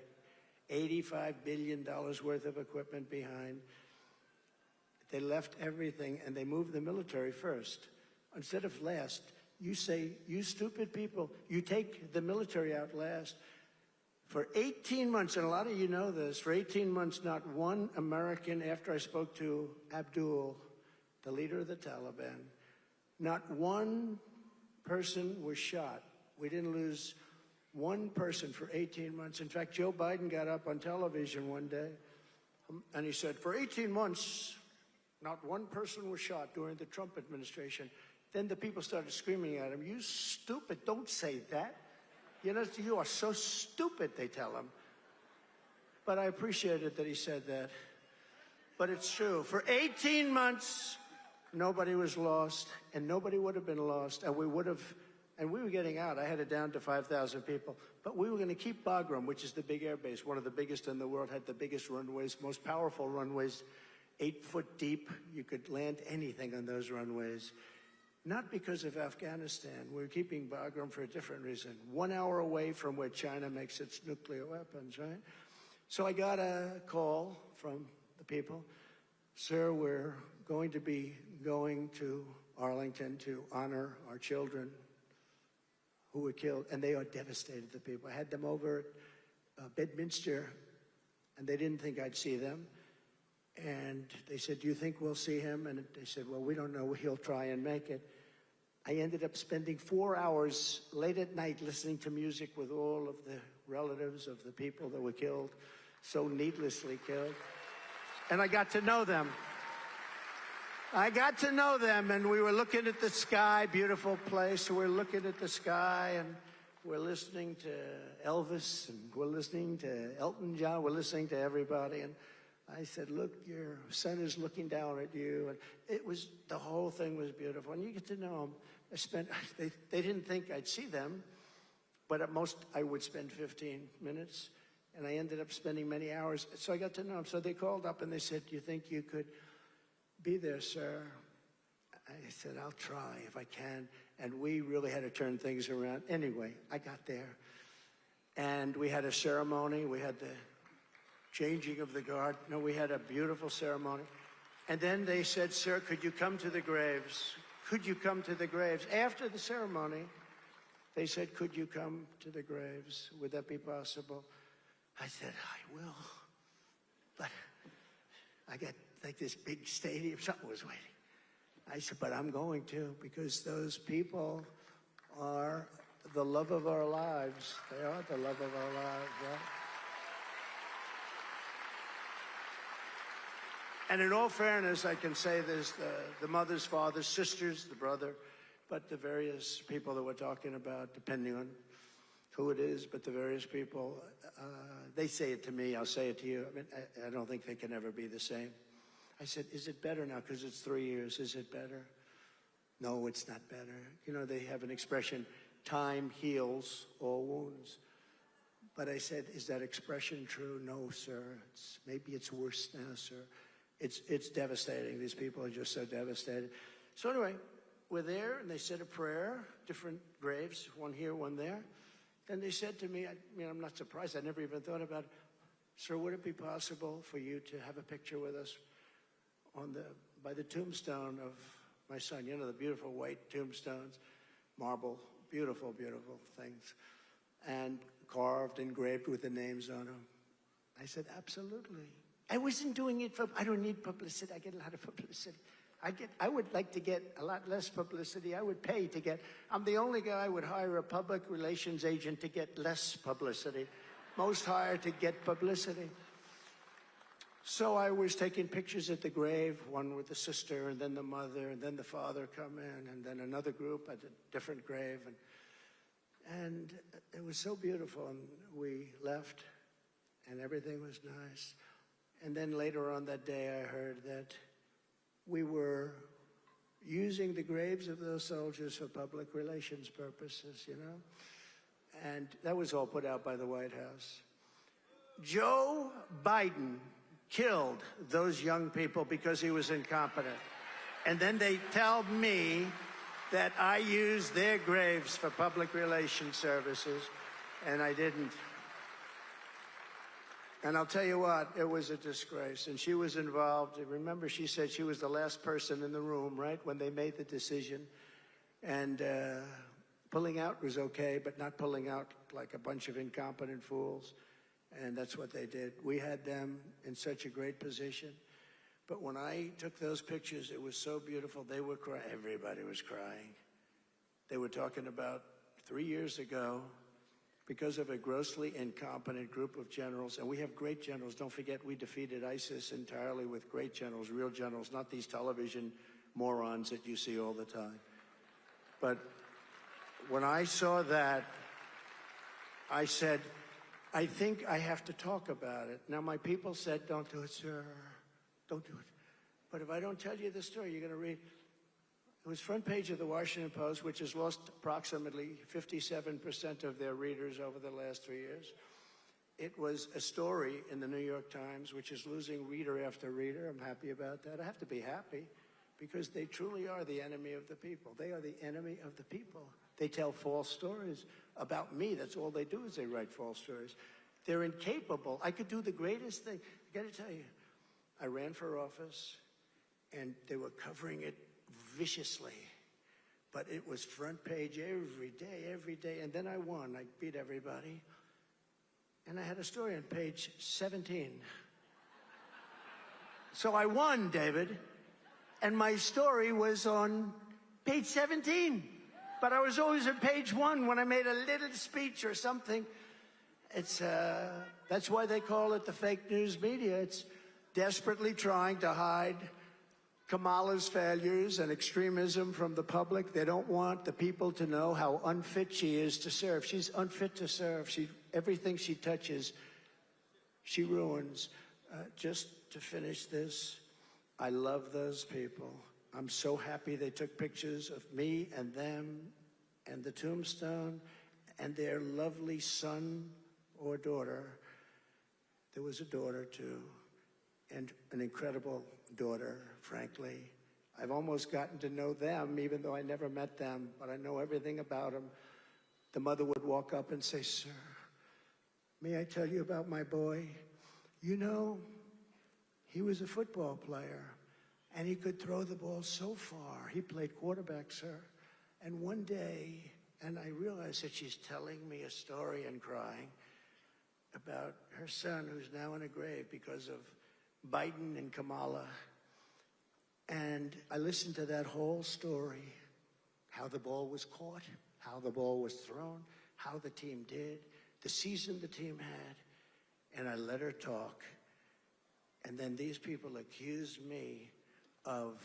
$85 billion worth of equipment behind. They left everything and they moved the military first instead of last. You say, you stupid people, you take the military out last. For 18 months, and a lot of you know this, for 18 months, not one American, after I spoke to Abdul, the leader of the Taliban, not one person was shot. We didn't lose one person for 18 months. In fact, Joe Biden got up on television one day, and he said, for 18 months, not one person was shot during the Trump administration. Then the people started screaming at him, you stupid, don't say that. You know, you are so stupid, they tell him. But I appreciated that he said that. But it's true. For 18 months, nobody was lost, and nobody would have been lost, and we would have, and we were getting out. I had it down to 5,000 people. But we were going to keep Bagram, which is the big air base, one of the biggest in the world, had the biggest runways, most powerful runways, 8 foot deep. You could land anything on those runways. Not because of Afghanistan. We're keeping Bagram for a different reason. 1 hour away from where China makes its nuclear weapons, right? So I got a call from the people. Sir, we're going to be going to Arlington to honor our children who were killed. And they are devastated, the people. I had them over at Bedminster, and they didn't think I'd see them. And they said, do you think we'll see him? And they said, well, we don't know. He'll try and make it. I ended up spending 4 hours late at night listening to music with all of the relatives of the people that were killed, so needlessly killed. And I got to know them. I got to know them, and we were looking at the sky, beautiful place. We're looking at the sky, and we're listening to Elvis, and we're listening to Elton John. We're listening to everybody. And I said, look, your son is looking down at you. And it was, the whole thing was beautiful. And you get to know them. They didn't think I'd see them, but at most I would spend 15 minutes. And I ended up spending many hours. So I got to know them. So they called up and they said, do you think you could be there, sir? I said, I'll try if I can. And we really had to turn things around. Anyway, I got there. And we had a ceremony. We had the changing of the guard. No, we had a beautiful ceremony. And then they said, sir, could you come to the graves? Could you come to the graves? After the ceremony, they said, could you come to the graves? Would that be possible? I said, I will. But I got like this big stadium. Something was waiting. I said, but I'm going to, because those people are the love of our lives. They are the love of our lives, right? And in all fairness, I can say this, the mothers, fathers, sisters, the brother, But the various people that we're talking about, depending on who it is, but the various people, they say it to me, I'll say it to you. I mean, I don't think they can ever be the same. I said, is it better now? Because it's 3 years. Is it better? No, it's not better. You know, they have an expression, time heals all wounds. But I said, is that expression true? No, sir. Maybe it's worse now, sir. It's devastating. These people are just so devastated. So anyway, we're there, and they said a prayer, different graves, one here, one there. Then they said to me, I'm not surprised. I never even thought about it. Sir, would it be possible for you to have a picture with us by the tombstone of my son? You know, the beautiful white tombstones, marble, beautiful, beautiful things, and carved, engraved with the names on them. I said, absolutely. I wasn't doing it I don't need publicity. I get a lot of publicity. I would like to get a lot less publicity. I would pay to get, I'm the only guy who would hire a public relations agent to get less publicity. Most hire to get publicity. So I was taking pictures at the grave, one with the sister, and then the mother, and then the father come in, and then another group at a different grave. And it was so beautiful, and we left, and everything was nice. And then later on that day, I heard that we were using the graves of those soldiers for public relations purposes, you know? And that was all put out by the White House. Joe Biden killed those young people because he was incompetent. And then they tell me that I used their graves for public relations services, and I didn't. And I'll tell you what, it was a disgrace. And she was involved. Remember, she said she was the last person in the room, right, when they made the decision. And pulling out was okay, but not pulling out like a bunch of incompetent fools. And that's what they did. We had them in such a great position. But when I took those pictures, it was so beautiful. They were crying. Everybody was crying. They were talking about 3 years ago, because of a grossly incompetent group of generals, and we have great generals. Don't forget, we defeated ISIS entirely with great generals, real generals, not these television morons that you see all the time. But when I saw that, I said, I think I have to talk about it. Now, my people said, don't do it, sir. Don't do it. But if I don't tell you the story, you're going to read. It was front page of the Washington Post, which has lost approximately 57% of their readers over the last 3 years. It was a story in the New York Times, which is losing reader after reader. I'm happy about that. I have to be happy because they truly are the enemy of the people. They are the enemy of the people. They tell false stories about me. That's all they do is they write false stories. They're incapable. I could do the greatest thing. I got to tell you, I ran for office, and they were covering it viciously, but it was front page every day, and then I won. I beat everybody, and I had a story on page 17. So I won, David, and my story was on page 17, but I was always at page 1 when I made a little speech or something. It's that's why they call it the fake news media. It's desperately trying to hide Kamala's failures and extremism from the public. They don't want the people to know how unfit she is to serve. She's unfit to serve. Everything she touches, she ruins. Just to finish this, I love those people. I'm so happy they took pictures of me and them and the tombstone and their lovely son or daughter. There was a daughter, too, and an incredible daughter, frankly. I've almost gotten to know them, even though I never met them, but I know everything about them. The mother would walk up and say, sir, may I tell you about my boy? You know, he was a football player, and he could throw the ball so far. He played quarterback, sir. And one day, and I realized that she's telling me a story and crying about her son who's now in a grave because of Biden and Kamala. And I listened to that whole story, how the ball was caught, how the ball was thrown, how the team did, the season the team had, and I let her talk. And then these people accused me of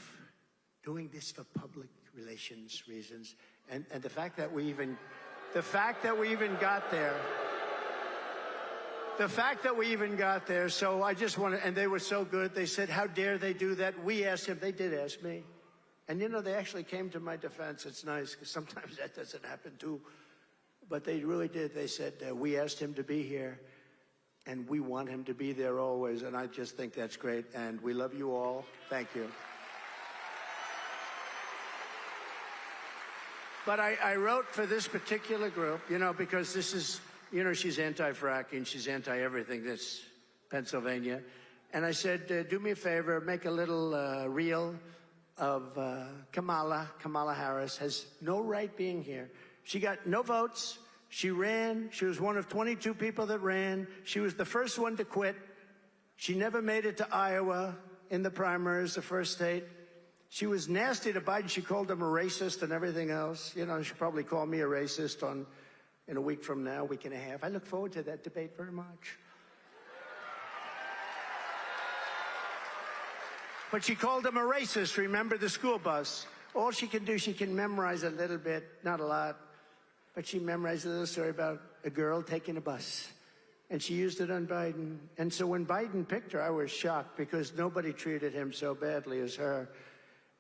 doing this for public relations reasons. And the fact that we even got there. The fact that we even got there, so I just want to, and they were so good. They said, how dare they do that? We asked him. They did ask me. And, you know, they actually came to my defense. It's nice, because sometimes that doesn't happen, too. But they really did. They said, we asked him to be here, and we want him to be there always. And I just think that's great. And we love you all. Thank you. But I wrote for this particular group, you know, because this is, you know, she's anti-fracking, she's anti-everything that's Pennsylvania. And I said, do me a favor, make a little reel of Kamala Harris has no right being here. She got no votes. She ran. She was one of 22 people that ran. She was the first one to quit. She never made it to Iowa in the primaries, the first state. She was nasty to Biden. She called him a racist and everything else. You know, she'll probably call me a racist in a week from now, week and a half. I look forward to that debate very much. But she called him a racist. Remember the school bus? All she can do, she can memorize a little bit, not a lot, but she memorized a little story about a girl taking a bus. And she used it on Biden. And so when Biden picked her, I was shocked because nobody treated him so badly as her.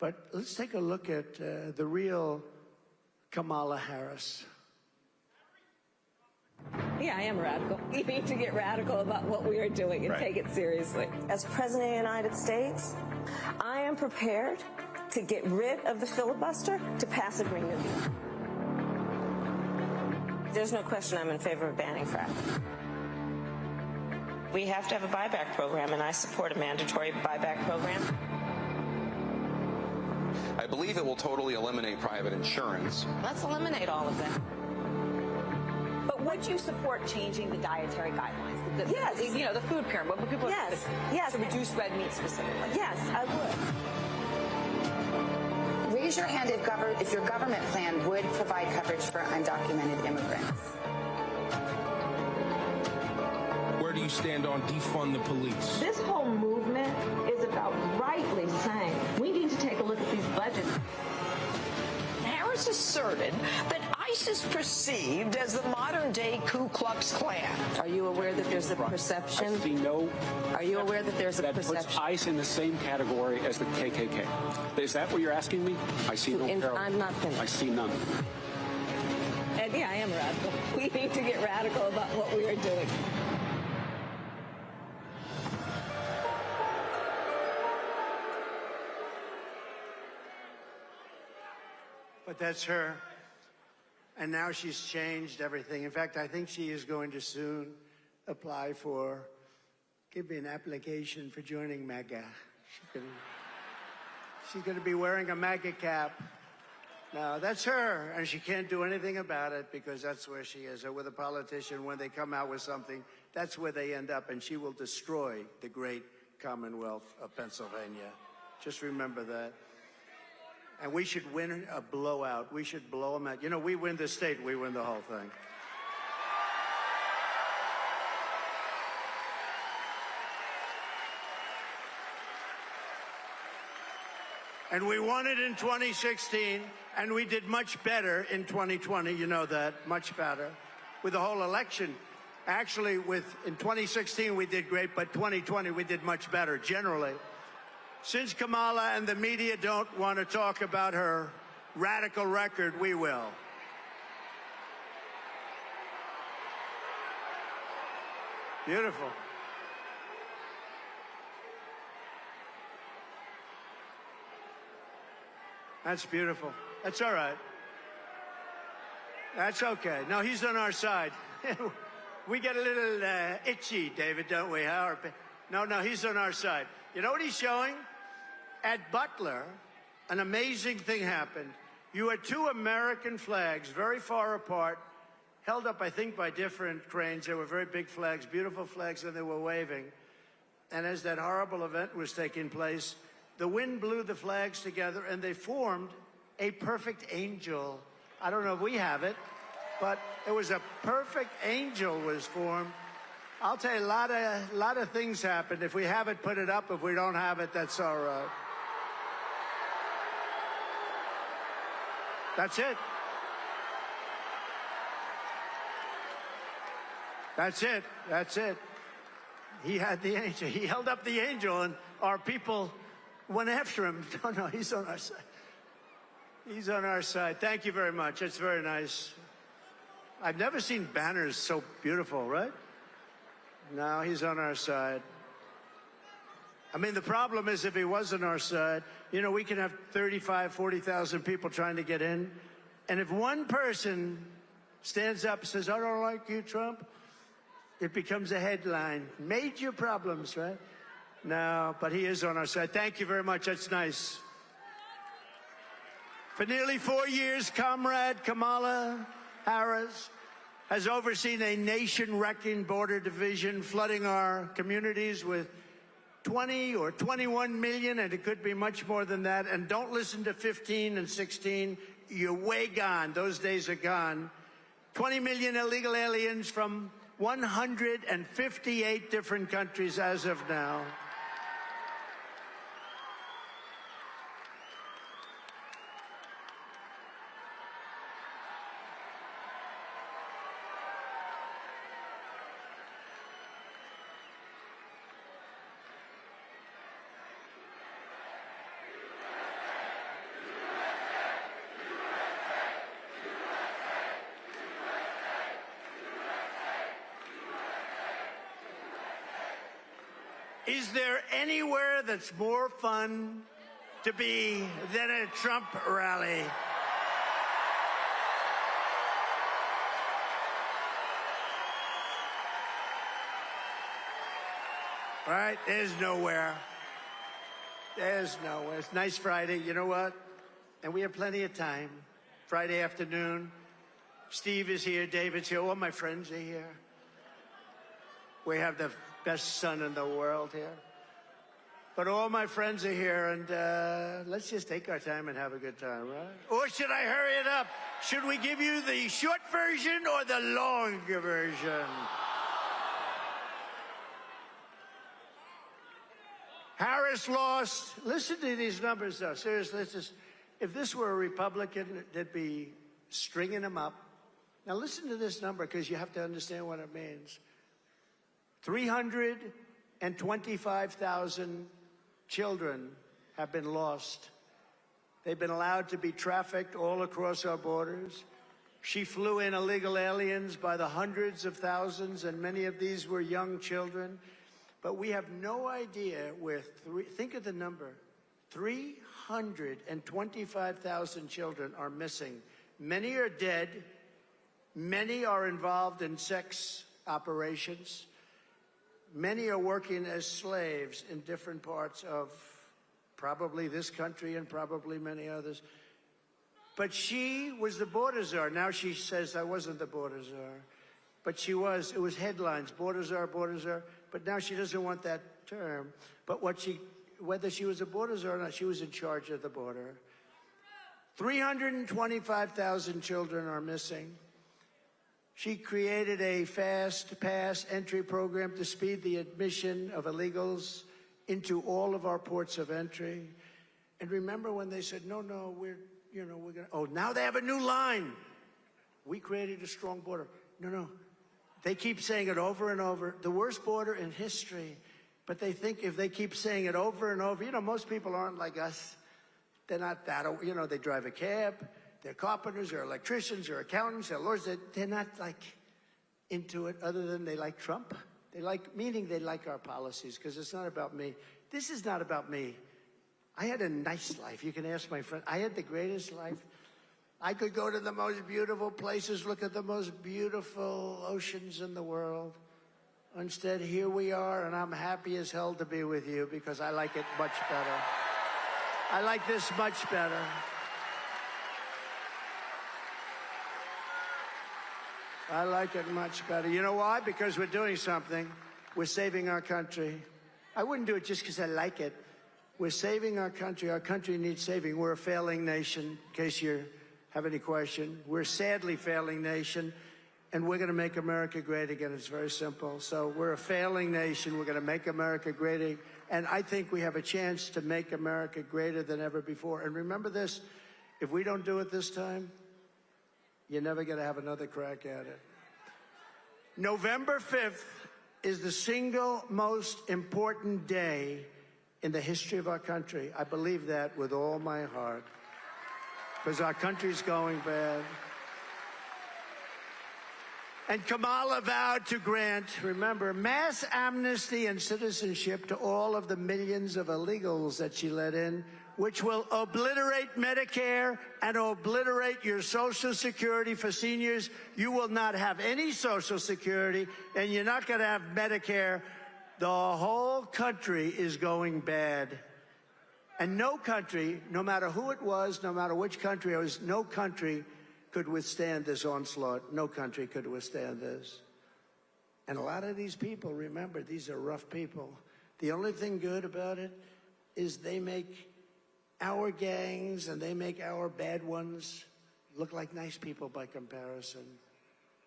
But let's take a look at the real Kamala Harris.
Yeah, I am radical. We need to get radical about what we are doing and take it seriously.
As President of the United States, I am prepared to get rid of the filibuster to pass a Green New Deal. There's no question I'm in favor of banning fracking. We have to have a buyback program, and I support a mandatory buyback program.
I believe it will totally eliminate private insurance.
Let's eliminate all of that.
But would you support changing the dietary guidelines?
Yes.
You know, the food pyramid. What people
Yes.
to reduce red meat specifically.
Yes, I would.
Raise your hand if your government plan would provide coverage for undocumented immigrants.
Where do you stand on defund the police?
This whole movement is about rightly saying we need to take a look at these budgets.
Harris asserted that ICE is perceived as the modern-day Ku Klux Klan.
Are you aware that there's a perception?
I see no.
Are you aware that there's a perception?
That puts ICE in the same category as the KKK. Is that what you're asking me? I see no parallel.
I'm not finished.
I see none.
And yeah, I am radical. We need to get radical about what we are doing.
But that's her. And now she's changed everything. In fact, I think she is going to soon apply for, give me an application for joining MAGA. She's going to be wearing a MAGA cap. Now, that's her, and she can't do anything about it because that's where she is. Or with a politician, when they come out with something, that's where they end up, and she will destroy the great Commonwealth of Pennsylvania. Just remember that. And we should win a blowout. We should blow them out. You know, we win the state, we win the whole thing. And we won it in 2016, and we did much better in 2020. You know that, much better. With the whole election. Actually, in 2016, we did great, but 2020, we did much better, generally. Since Kamala and the media don't want to talk about her radical record, we will. Beautiful. That's beautiful. That's all right. That's okay. No, he's on our side. We get a little itchy, David, don't we? No, he's on our side. You know what he's showing? At Butler, an amazing thing happened. You had two American flags very far apart, held up, I think, by different cranes. They were very big flags, beautiful flags, and they were waving. And as that horrible event was taking place, the wind blew the flags together, and they formed a perfect angel. I don't know if we have it, but it was a perfect angel was formed. I'll tell you, a lot of things happened. If we have it, put it up. If we don't have it, that's all right. That's it. That's it. That's it. He had the angel. He held up the angel, and our people went after him. No, he's on our side. He's on our side. Thank you very much. It's very nice. I've never seen banners so beautiful, right? No, he's on our side. I mean, the problem is if he was on our side, you know, we can have 35, 40,000 people trying to get in. And if one person stands up and says, I don't like you, Trump, it becomes a headline. Major problems, right? No, but he is on our side. Thank you very much. That's nice. For nearly 4 years, Comrade Kamala Harris has overseen a nation-wrecking border division, flooding our communities with 20 or 21 million, and it could be much more than that. And don't listen to 15 and 16. You're way gone. Those days are gone. 20 million illegal aliens from 158 different countries as of now. Is there anywhere that's more fun to be than a Trump rally? Right? There's nowhere. There's nowhere. It's nice Friday. You know what? And we have plenty of time. Friday afternoon. Steve is here. David's here. All my friends are here. We have the best son in the world here. But all my friends are here, and let's just take our time and have a good time, right? Or should I hurry it up? Should we give you the short version or the longer version? Harris lost. Listen to these numbers, though. Seriously, if this were a Republican, they'd be stringing them up. Now listen to this number, because you have to understand what it means. 325,000 children have been lost. They've been allowed to be trafficked all across our borders. She flew in illegal aliens by the hundreds of thousands, and many of these were young children. But we have no idea where, think of the number, 325,000 children are missing. Many are dead. Many are involved in sex operations. Many are working as slaves in different parts of probably this country and probably many others. But she was the border czar. Now she says I wasn't the border czar. But she was. It was headlines, border czar, border czar. But now she doesn't want that term. But whether she was a border czar or not, she was in charge of the border. 325,000 children are missing. She created a fast pass entry program to speed the admission of illegals into all of our ports of entry. And remember when they said, no, we're gonna, oh, now they have a new line. We created a strong border. No. They keep saying it over and over. The worst border in history. But they think if they keep saying it over and over, most people aren't like us. They're not that, they drive a cab. They're carpenters, they're electricians, they're accountants, they're lawyers. They're not like into it other than they like Trump. Meaning they like our policies, because it's not about me. This is not about me. I had a nice life. You can ask my friend. I had the greatest life. I could go to the most beautiful places, look at the most beautiful oceans in the world. Instead, here we are, and I'm happy as hell to be with you because I like it much better. I like this much better. I like it much better. You know why? Because we're doing something. We're saving our country. I wouldn't do it just because I like it. We're saving our country. Our country needs saving. We're a failing nation, in case you have any question. We're a sadly failing nation, and we're going to make America great again. It's very simple. So we're a failing nation. We're going to make America great again. And I think we have a chance to make America greater than ever before. And remember this, If we don't do it this time, you're never going to have another crack at it. November 5th is the single most important day in the history of our country. I believe that with all my heart, because our country's going bad. And Kamala vowed to grant, remember, mass amnesty and citizenship to all of the millions of illegals that she let in, which will obliterate Medicare and obliterate your Social Security for seniors. You will not have any Social Security, and you're not going to have Medicare. The whole country is going bad. And no country, no matter who it was, no matter which country it was, no country could withstand this onslaught. No country could withstand this. And a lot of these people, remember, these are rough people. The only thing good about it is they make our gangs and they make our bad ones look like nice people by comparison.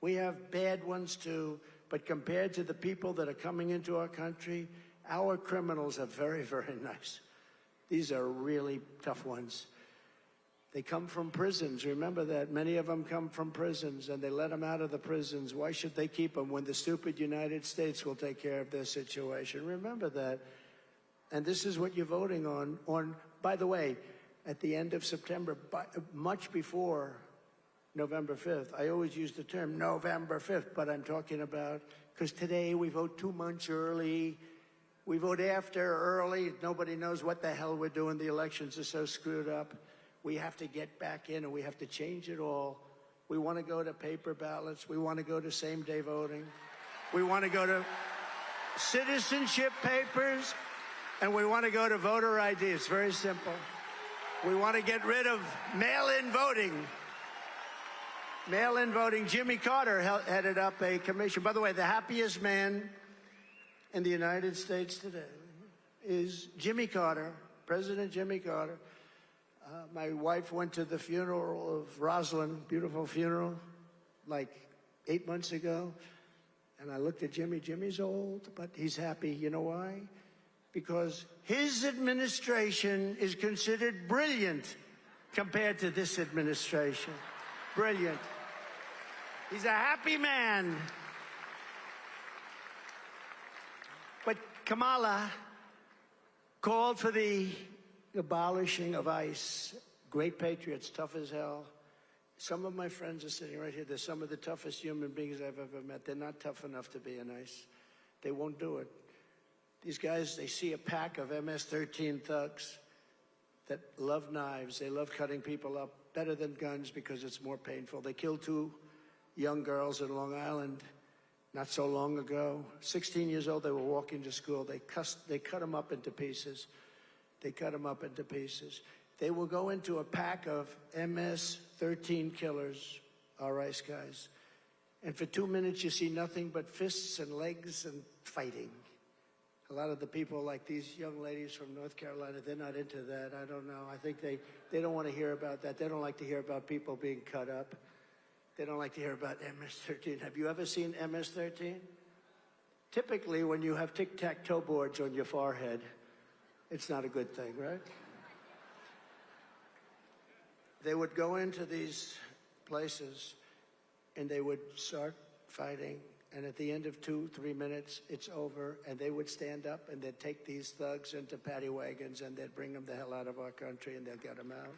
We have bad ones too, but compared to the people that are coming into our country, our criminals are very, very nice. These are really tough ones. They come from prisons. Remember that. Many of them come from prisons, and they let them out of the prisons. Why should they keep them when the stupid United States will take care of their situation? Remember that. And this is what you're voting on, by the way, at the end of September, much before November 5th. I always use the term November 5th, but I'm talking about, because today we vote 2 months early. We vote after early. Nobody knows what the hell we're doing. The elections are so screwed up. We have to get back in, and we have to change it all. We want to go to paper ballots. We want to go to same-day voting. We want to go to citizenship papers, and we want to go to voter ID. It's very simple. We want to get rid of mail-in voting. Mail-in voting. Jimmy Carter headed up a commission. By the way, the happiest man in the United States today is Jimmy Carter, President Jimmy Carter. My wife went to the funeral of Rosalind, beautiful funeral, like 8 months ago. And I looked at Jimmy. Jimmy's old, but he's happy. You know why? Because his administration is considered brilliant compared to this administration. Brilliant. He's a happy man. But Kamala called for the abolishing of ICE. Great patriots, tough as hell. Some of my friends are sitting right here. They're some of the toughest human beings I've ever met. They're not tough enough to be in ICE. They won't do it. These guys, they see a pack of MS-13 thugs that love knives. They love cutting people up better than guns because it's more painful. They killed 2 young girls in Long Island not so long ago. 16 years old, they were walking to school. They cut them up into pieces. They cut them up into pieces. They will go into a pack of MS-13 killers, our ICE guys. And for 2 minutes, you see nothing but fists and legs and fighting. A lot of the people, like these young ladies from North Carolina, they're not into that. I don't know. I think they don't want to hear about that. They don't like to hear about people being cut up. They don't like to hear about MS-13. Have you ever seen MS-13? Typically, when you have tic-tac-toe boards on your forehead, it's not a good thing, right? They would go into these places, and they would start fighting. And at the end of 2-3 minutes, it's over. And they would stand up, and they'd take these thugs into paddy wagons, and they'd bring them the hell out of our country, and they'd get them out.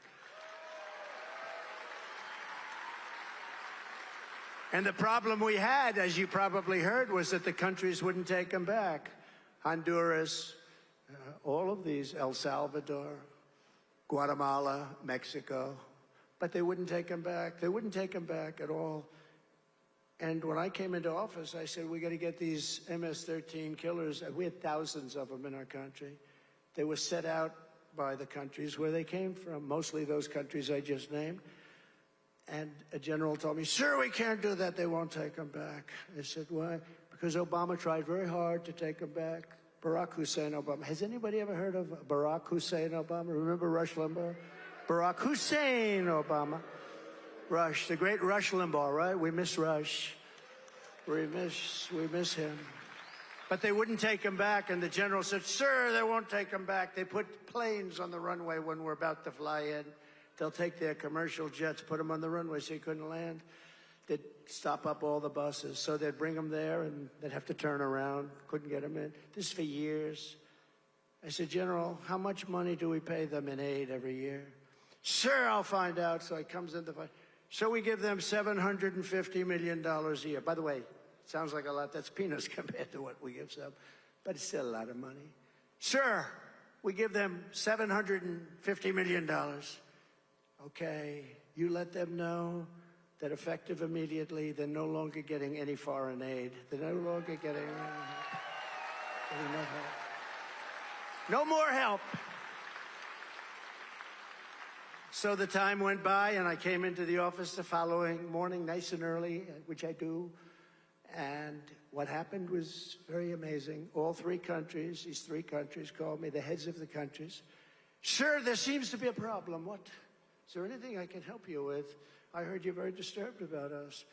And the problem we had, as you probably heard, was that the countries wouldn't take them back. Honduras, all of these, El Salvador, Guatemala, Mexico. But they wouldn't take them back. They wouldn't take them back at all. And when I came into office, I said, we got to get these MS-13 killers. We had thousands of them in our country. They were set out by the countries where they came from, mostly those countries I just named. And a general told me, sir, we can't do that. They won't take them back. I said, why? Because Obama tried very hard to take them back. Barack Hussein Obama. Has anybody ever heard of Barack Hussein Obama? Remember Rush Limbaugh? Barack Hussein Obama. Rush, the great Rush Limbaugh, right? We miss Rush. We miss him. But they wouldn't take him back, and the general said, sir, they won't take him back. They put planes on the runway when we're about to fly in. They'll take their commercial jets, put them on the runway so you couldn't land. They'd stop up all the buses. So they'd bring them there, and they'd have to turn around. Couldn't get them in. This is for years. I said, General, how much money do we pay them in aid every year? Sure, I'll find out. So he comes in to find. So we give them $750 million a year. By the way, sounds like a lot. That's peanuts compared to what we give them. But it's still a lot of money. Sure, we give them $750 million. Okay, you let them know that effective immediately, they're no longer getting any foreign aid. They're no longer getting no help. No more help. So the time went by, and I came into the office the following morning, nice and early, which I do. And what happened was very amazing. All three countries, these three countries called me, the heads of the countries. Sir, there seems to be a problem. What? Is there anything I can help you with? I heard you're very disturbed about us.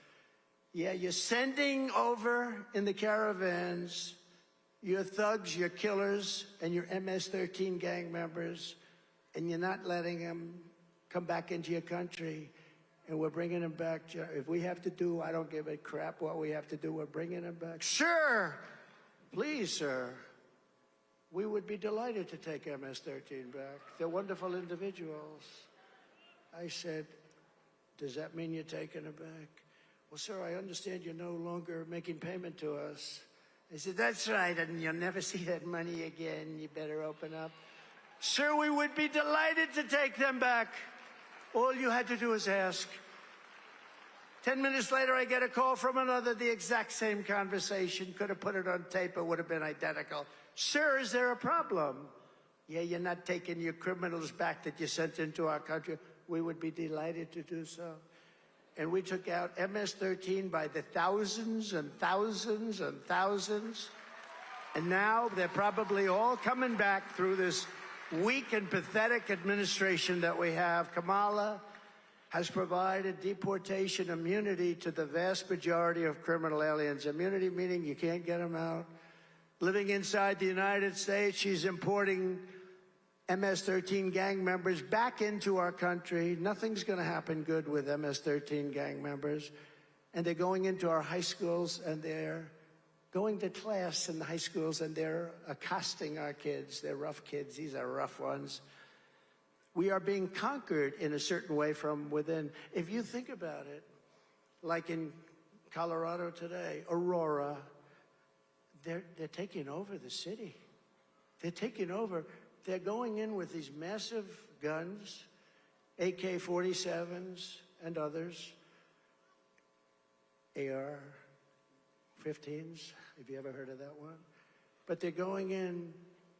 Yeah, you're sending over in the caravans your thugs, your killers, and your MS-13 gang members, and you're not letting them come back into your country, and we're bringing them back. If we have to do, I don't give a crap what we have to do, we're bringing them back. Sure, please, sir. We would be delighted to take MS-13 back. They're wonderful individuals. I said, does that mean you're taking them back? Well, sir, I understand you're no longer making payment to us. I said, that's right, and you'll never see that money again. You better open up. Sir, we would be delighted to take them back. All you had to do is ask. 10 minutes later, I get a call from another, the exact same conversation. Could have put it on tape, it would have been identical. Sir, is there a problem? Yeah, you're not taking your criminals back that you sent into our country. We would be delighted to do so. And we took out MS-13 by the thousands and thousands and thousands. And now they're probably all coming back through this weak and pathetic administration that we have. Kamala has provided deportation immunity to the vast majority of criminal aliens. Immunity meaning you can't get them out. Living inside the United States, she's importing MS-13 gang members back into our country. Nothing's going to happen good with MS-13 gang members. And they're going into our high schools, and they're going to class in the high schools, and they're accosting our kids. They're rough kids. These are rough ones. We are being conquered in a certain way from within. If you think about it, like in Colorado today, Aurora, they're taking over the city. They're taking over. They're going in with these massive guns, AK-47s and others, AR-15s, if you ever heard of that one. But they're going in,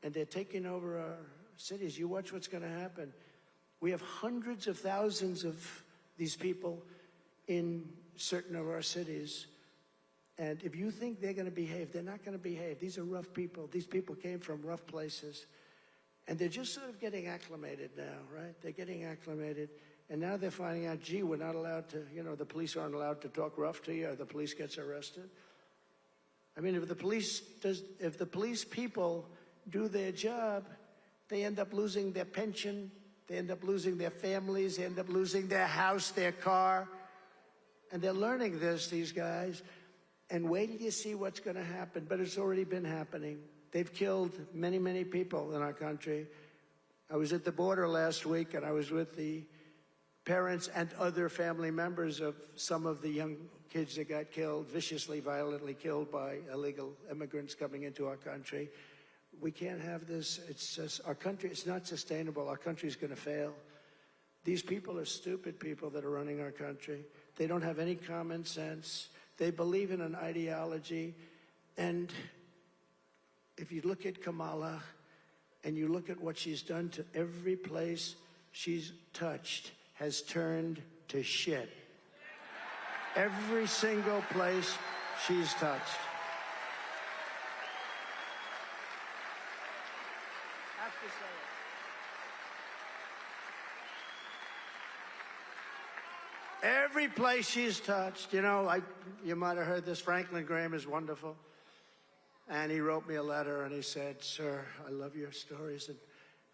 and they're taking over our cities. You watch what's going to happen. We have hundreds of thousands of these people in certain of our cities. And if you think they're going to behave, they're not going to behave. These are rough people. These people came from rough places. And they're just sort of getting acclimated now, right? They're getting acclimated. And now they're finding out, gee, we're not allowed to, the police aren't allowed to talk rough to you, or the police gets arrested. I mean, if the police people do their job, they end up losing their pension, they end up losing their families, they end up losing their house, their car. And they're learning this, these guys. And wait till you see what's going to happen. But it's already been happening. They've killed many, many people in our country. I was at the border last week, and I was with the parents and other family members of some of the young kids that got killed, viciously, violently killed by illegal immigrants coming into our country. We can't have this. It's just, our country, it's not sustainable. Our country's going to fail. These people are stupid people that are running our country. They don't have any common sense. They believe in an ideology. And if you look at Kamala and you look at what she's done to every place she's touched has turned to shit. Every single place she's touched. I have to say it. Every place she's touched, you might have heard this. Franklin Graham is wonderful. And he wrote me a letter, and he said, sir, I love your stories, and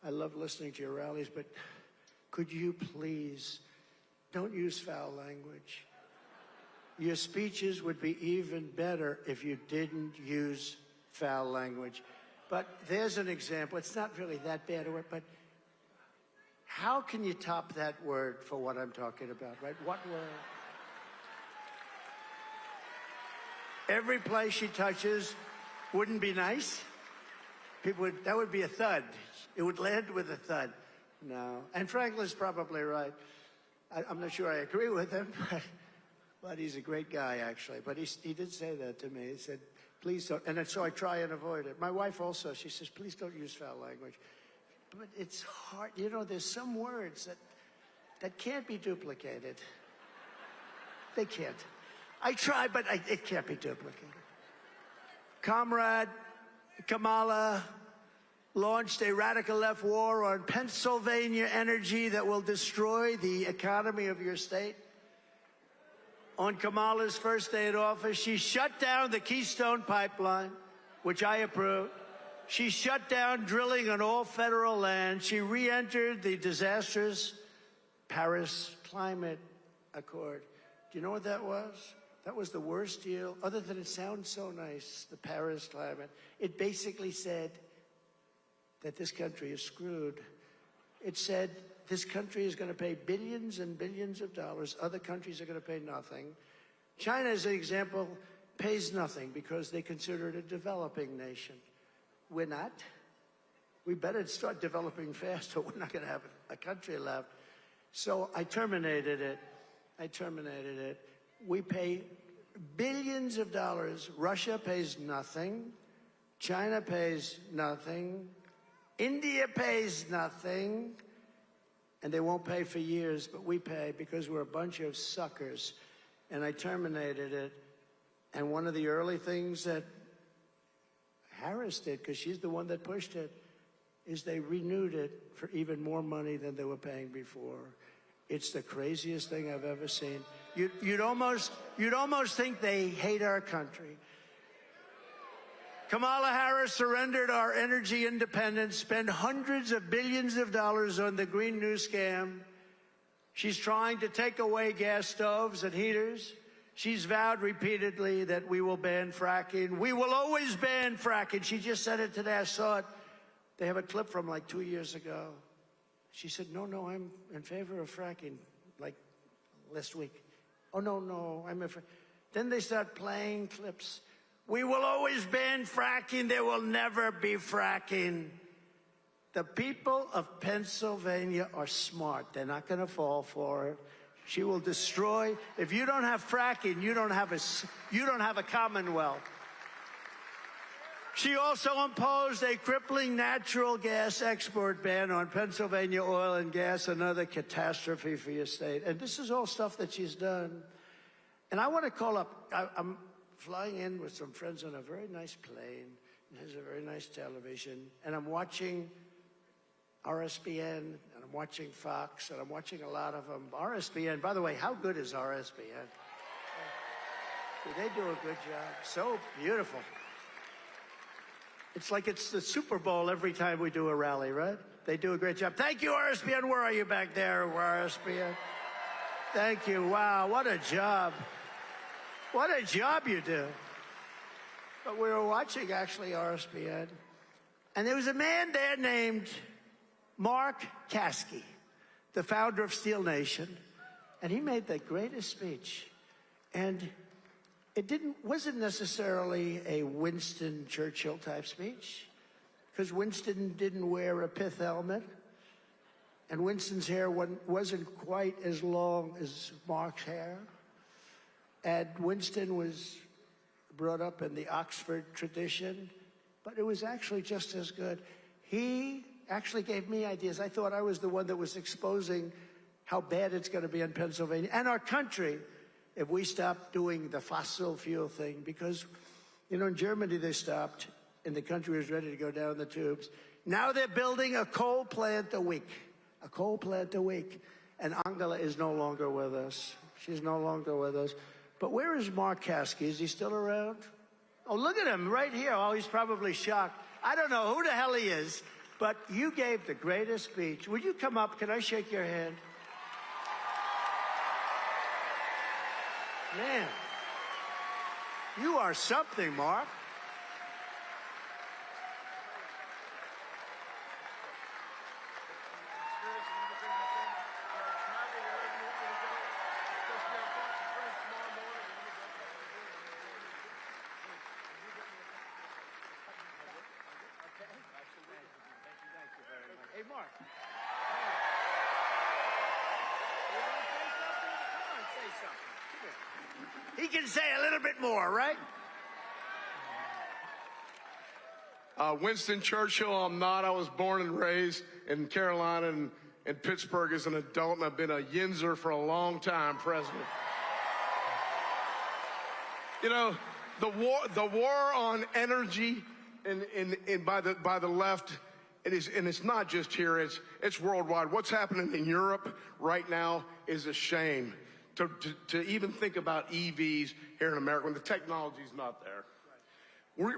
I love listening to your rallies, but could you please don't use foul language? Your speeches would be even better if you didn't use foul language. But there's an example. It's not really that bad a word, but how can you top that word for what I'm talking about, right? What word? Every place she touches wouldn't be nice. That would be a thud. It would land with a thud. No. And Franklin's probably right. I'm not sure I agree with him, but he's a great guy, actually. But he did say that to me. He said, please don't. And so I try and avoid it. My wife also, she says, please don't use foul language. But it's hard. You know, there's some words that can't be duplicated. They can't. I try, but it can't be duplicated. Comrade Kamala launched a radical left war on Pennsylvania energy that will destroy the economy of your state. On Kamala's first day in office, she shut down the Keystone Pipeline, which I approve. She shut down drilling on all federal land. She re-entered the disastrous Paris Climate Accord. Do you know what that was? That was the worst deal, other than it sounds so nice, the Paris Climate. It basically said that this country is screwed. It said this country is going to pay billions and billions of dollars. Other countries are going to pay nothing. China, as an example, pays nothing because they consider it a developing nation. We're not. We better start developing fast or we're not going to have a country left. So I terminated it. We pay billions of dollars. Russia pays nothing. China pays nothing. India pays nothing. And they won't pay for years, but we pay because we're a bunch of suckers. And I terminated it. And one of the early things that Harris did, because she's the one that pushed it, is they renewed it for even more money than they were paying before. It's the craziest thing I've ever seen. You'd almost think they hate our country. Kamala Harris surrendered our energy independence, spent hundreds of billions of dollars on the Green New Scam. She's trying to take away gas stoves and heaters. She's vowed repeatedly that we will ban fracking. We will always ban fracking. She just said it today. I saw it. They have a clip from like 2 years ago. She said, no, I'm in favor of fracking, like last week. Oh, no, I'm in favor. Then they start playing clips. We will always ban fracking. There will never be fracking. The people of Pennsylvania are smart. They're not going to fall for it. She will destroy. If you don't have fracking, you don't have a commonwealth. She also imposed a crippling natural gas export ban on Pennsylvania oil and gas, another catastrophe for your state. And this is all stuff that she's done. And I want to call up, I'm flying in with some friends on a very nice plane. It has a very nice television. And I'm watching RSBN, and I'm watching Fox, and I'm watching a lot of them. RSBN, by the way, how good is RSBN? They do a good job. So beautiful. It's like it's the Super Bowl every time we do a rally, right? They do a great job. Thank you, RSBN. Where are you back there, RSBN? Thank you. Wow, what a job. What a job you do. But we were watching, actually, RSBN, and there was a man there named Mark Caskey, the founder of Steel Nation, and he made the greatest speech. And it wasn't necessarily a Winston Churchill type speech, because Winston didn't wear a pith helmet, and Winston's hair wasn't quite as long as Mark's hair. And Winston was brought up in the Oxford tradition, but it was actually just as good. He actually gave me ideas. I thought I was the one that was exposing how bad it's going to be in Pennsylvania and our country if we stop doing the fossil fuel thing. Because, you know, in Germany they stopped, and the country was ready to go down the tubes. Now they're building a coal plant a week. A coal plant a week. And Angela is no longer with us. She's no longer with us. But where is Mark Caskey? Is he still around? Oh, look at him right here. Oh, he's probably shocked. I don't know who the hell he is. But you gave the greatest speech. Would you come up? Can I shake your hand? Man, you are something, Mark. Hey, Mark. You want to say something? Come on, say something. Come here. He can say a little bit more, right?
Winston Churchill, I'm not. I was born and raised in Carolina and Pittsburgh as an adult, and I've been a Yinzer for a long time, President. You know, the war on energy by the left, and it's not just here, it's worldwide. What's happening in Europe right now is a shame. To even think about EVs here in America when the technology's not there.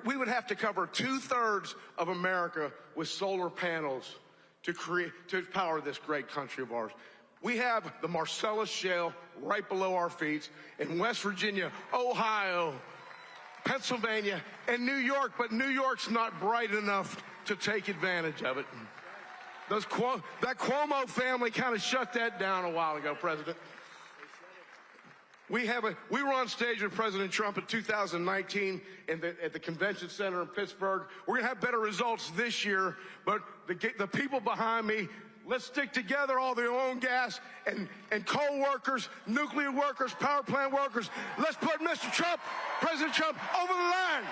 We would have to cover 2/3 of America with solar panels to power this great country of ours. We have the Marcellus Shale right below our feet in West Virginia, Ohio, Pennsylvania, and New York, but New York's not bright enough to take advantage of it. That Cuomo family kind of shut that down a while ago, President. We were on stage with President Trump in 2019 at the convention center in Pittsburgh. We're going to have better results this year, but the people behind me, let's stick together, all the oil and gas and coal workers, nuclear workers, power plant workers. Let's put Mr. Trump, President Trump, over the line.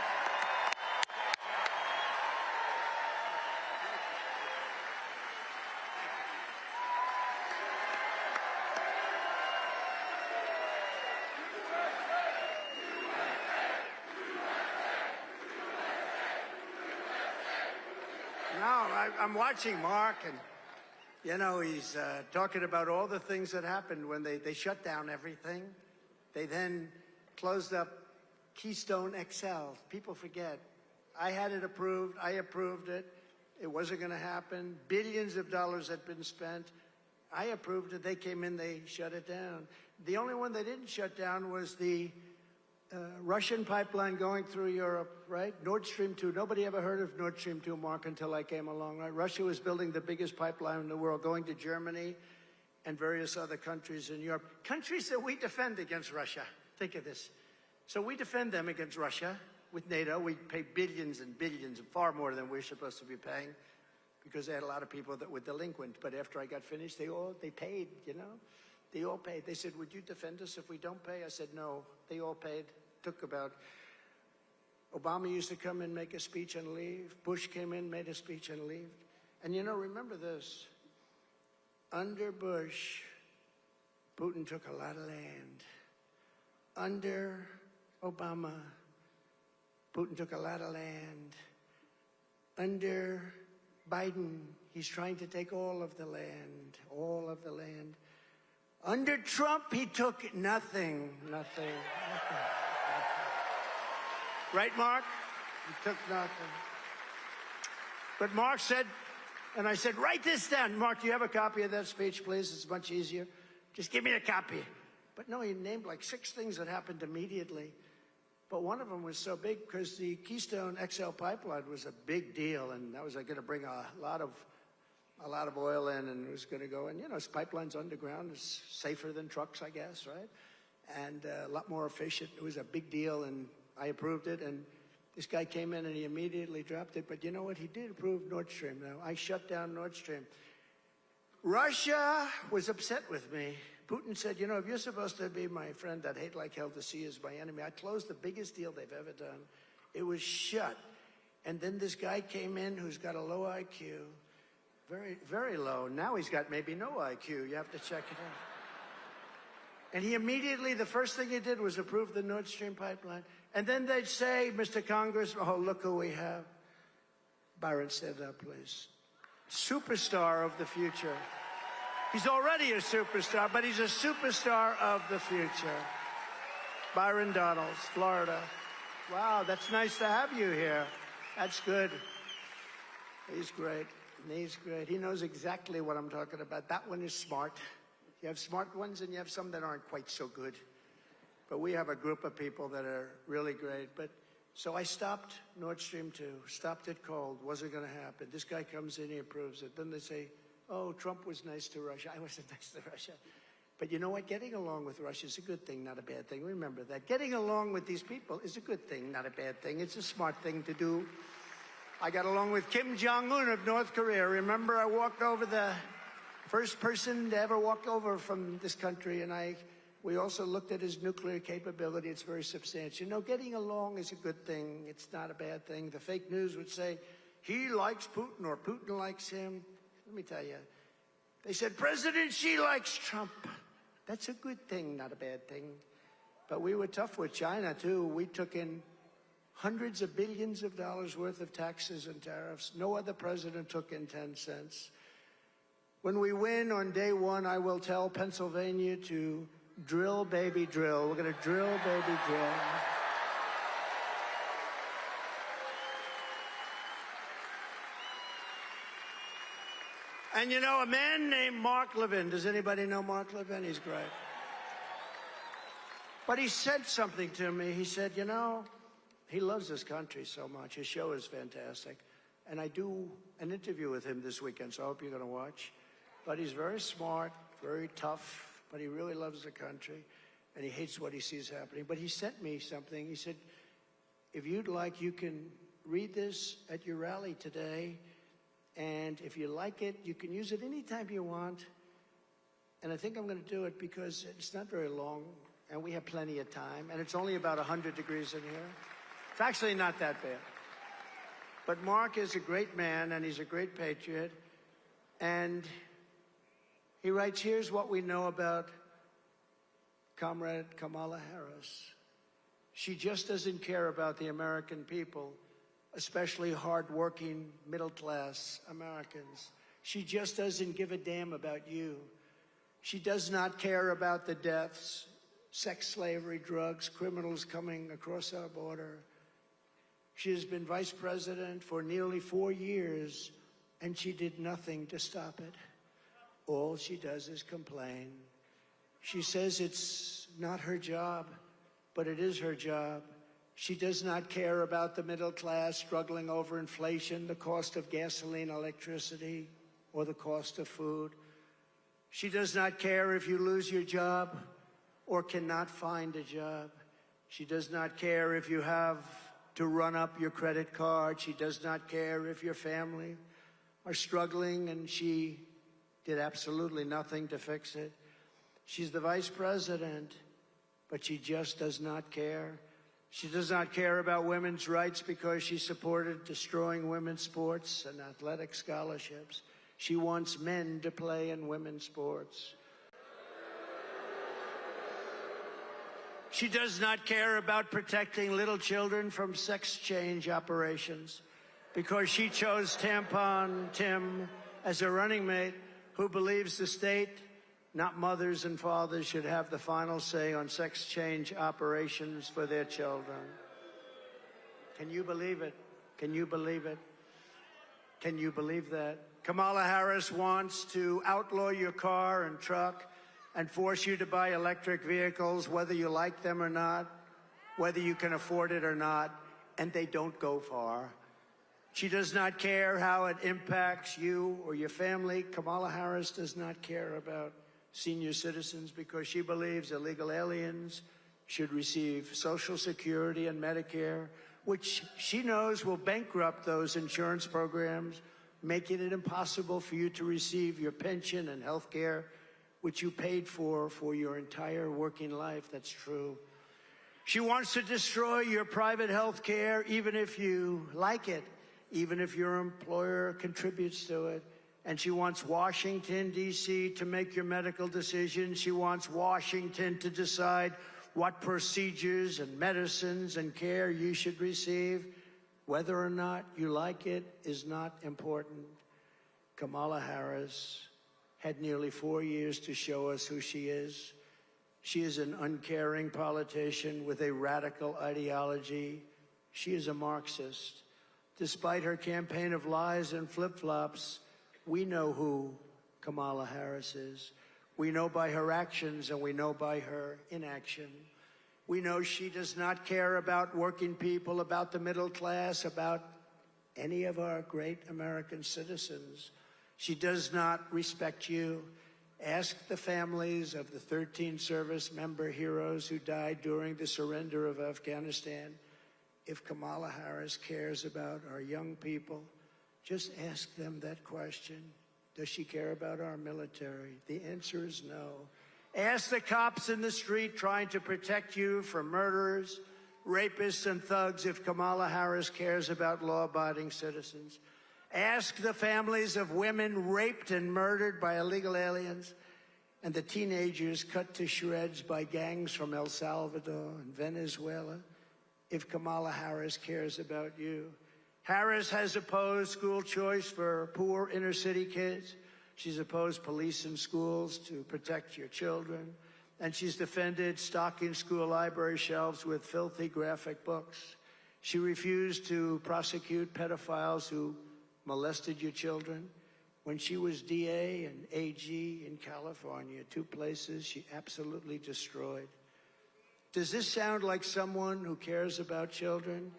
I'm watching Mark, and, you know, he's talking about all the things that happened when they shut down everything. They then closed up Keystone XL. People forget. I had it approved. I approved it. It wasn't going to happen. Billions of dollars had been spent. I approved it. They came in. They shut it down. The only one they didn't shut down was the Russian pipeline going through Europe, right? Nord Stream 2. Nobody ever heard of Nord Stream 2, Mark, until I came along, right? Russia was building the biggest pipeline in the world, going to Germany and various other countries in Europe. Countries that we defend against Russia. Think of this. So we defend them against Russia with NATO. We pay billions and billions, far more than we're supposed to be paying, because they had a lot of people that were delinquent. But after I got finished, they paid, you know? They all paid. They said, would you defend us if we don't pay? I said, no. They all paid. Took about, Obama used to come in, make a speech and leave. Bush came in, made a speech and leave. And you know, remember this. Under Bush, Putin took a lot of land. Under Obama, Putin took a lot of land. Under Biden, he's trying to take all of the land, all of the land. Under Trump, he took nothing. Right, Mark? He took nothing. But Mark said, and I said, write this down. Mark, do you have a copy of that speech, please? It's much easier. Just give me a copy. But no, he named like 6 things that happened immediately. But one of them was so big because the Keystone XL pipeline was a big deal, and that was going to bring a lot of oil in, and it was going to go. And, you know, pipelines underground is safer than trucks, I guess, right? And a lot more efficient. It was a big deal, and I approved it, and this guy came in and he immediately dropped it. But you know what? He did approve Nord Stream. Now, I shut down Nord Stream. Russia was upset with me. Putin said, you know, if you're supposed to be my friend, I'd hate like hell to see you as my enemy. I closed the biggest deal they've ever done. It was shut. And then this guy came in who's got a low IQ, very, very low. Now he's got maybe no IQ. You have to check it out. And he immediately, the first thing he did was approve the Nord Stream pipeline. And then they'd say, Mr. Congress, oh, look who we have. Byron, stand up, please. Superstar of the future. He's already a superstar, but he's a superstar of the future. Byron Donalds, Florida. Wow, that's nice to have you here. That's good. He's great. He's great. He knows exactly what I'm talking about. That one is smart. You have smart ones and you have some that aren't quite so good. But we have a group of people that are really great. But so I stopped Nord Stream 2, stopped it cold, wasn't going to happen. This guy comes in, he approves it. Then they say, oh, Trump was nice to Russia. I wasn't nice to Russia. But you know what? Getting along with Russia is a good thing, not a bad thing. Remember that. Getting along with these people is a good thing, not a bad thing. It's a smart thing to do. I got along with Kim Jong-un of North Korea. Remember, I walked over, the first person to ever walk over from this country, and we also looked at his nuclear capability. It's very substantial. You know, getting along is a good thing. It's not a bad thing. The fake news would say, he likes Putin or Putin likes him. Let me tell you, they said, President Xi likes Trump. That's a good thing, not a bad thing. But we were tough with China, too. We took in hundreds of billions of dollars worth of taxes and tariffs. No other president took in 10 cents. When we win on day one, I will tell Pennsylvania to drill, baby, drill. We're going to drill, baby, drill. And you know, a man named Mark Levin. Does anybody know Mark Levin? He's great. But he said something to me. He said, you know, he loves this country so much. His show is fantastic. And I do an interview with him this weekend, so I hope you're going to watch. But he's very smart, very tough, but he really loves the country. And he hates what he sees happening. But he sent me something. He said, if you'd like, you can read this at your rally today. And if you like it, you can use it anytime you want. And I think I'm going to do it because it's not very long, and we have plenty of time, and it's only about 100 degrees in here. It's actually not that bad. But Mark is a great man, and he's a great patriot. And he writes, here's what we know about Comrade Kamala Harris. She just doesn't care about the American people, especially hard-working, middle-class Americans. She just doesn't give a damn about you. She does not care about the deaths, sex slavery, drugs, criminals coming across our border. She has been vice president for nearly 4 years, and she did nothing to stop it. All she does is complain. She says it's not her job, but it is her job. She does not care about the middle class struggling over inflation, the cost of gasoline, electricity, or the cost of food. She does not care if you lose your job or cannot find a job. She does not care if you have to run up your credit card. She does not care if your family are struggling, and she did absolutely nothing to fix it. She's the vice president, but she just does not care. She does not care about women's rights because she supported destroying women's sports and athletic scholarships. She wants men to play in women's sports. She does not care about protecting little children from sex change operations because she chose Tampon Tim as a running mate who believes the state, not mothers and fathers, should have the final say on sex change operations for their children. Can you believe it? Can you believe it? Can you believe that? Kamala Harris wants to outlaw your car and truck and force you to buy electric vehicles, whether you like them or not, whether you can afford it or not, and they don't go far. She does not care how it impacts you or your family. Kamala Harris does not care about senior citizens because she believes illegal aliens should receive Social Security and Medicare, which she knows will bankrupt those insurance programs, making it impossible for you to receive your pension and health care, which you paid for your entire working life. That's true. She wants to destroy your private health care, even if you like it, even if your employer contributes to it. And she wants Washington, D.C. to make your medical decisions. She wants Washington to decide what procedures and medicines and care you should receive. Whether or not you like it is not important. Kamala Harris had nearly 4 years to show us who she is. She is an uncaring politician with a radical ideology. She is a Marxist. Despite her campaign of lies and flip-flops, We know who Kamala Harris is. We know by her actions and we know by her inaction. We know she does not care about working people, about the middle class, about any of our great American citizens. She does not respect you. Ask the families of the 13 service member heroes who died during the surrender of Afghanistan if Kamala Harris cares about our young people. Just ask them that question. Does she care about our military? The answer is no. Ask the cops in the street trying to protect you from murderers, rapists, and thugs if Kamala Harris cares about law-abiding citizens. Ask the families of women raped and murdered by illegal aliens and the teenagers cut to shreds by gangs from El Salvador and Venezuela if Kamala Harris cares about you. Harris has opposed school choice for poor inner-city kids. She's opposed police in schools to protect your children. And she's defended stocking school library shelves with filthy graphic books. She refused to prosecute pedophiles who molested your children. When she was DA and AG in California, 2 places she absolutely destroyed. Does this sound like someone who cares about children?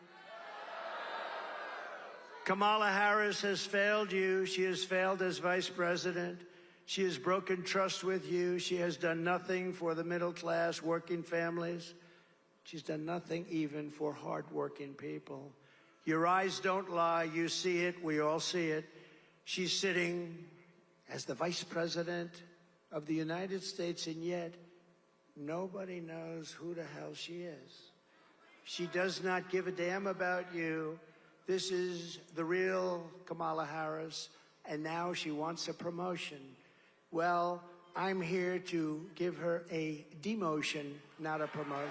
Kamala Harris has failed you. She has failed as vice president. She has broken trust with you. She has done nothing for the middle class, working families. She's done nothing even for hardworking people. Your eyes don't lie. You see it. We all see it. She's sitting as the vice president of the United States, and yet nobody knows who the hell she is. She does not give a damn about you. This is the real Kamala Harris, and now she wants a promotion. Well, I'm here to give her a demotion, not a promotion.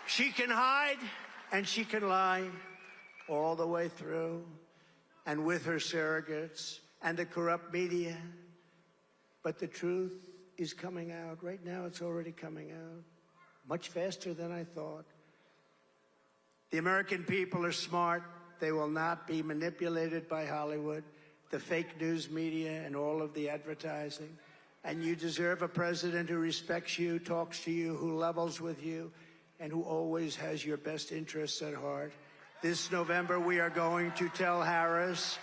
She can hide and she can lie all the way through, and with her surrogates and the corrupt media. But the truth is coming out. Right now, it's already coming out much faster than I thought. The American people are smart. They will not be manipulated by Hollywood, the fake news media, and all of the advertising. And you deserve a president who respects you, talks to you, who levels with you, and who always has your best interests at heart. This November, we are going to tell Harris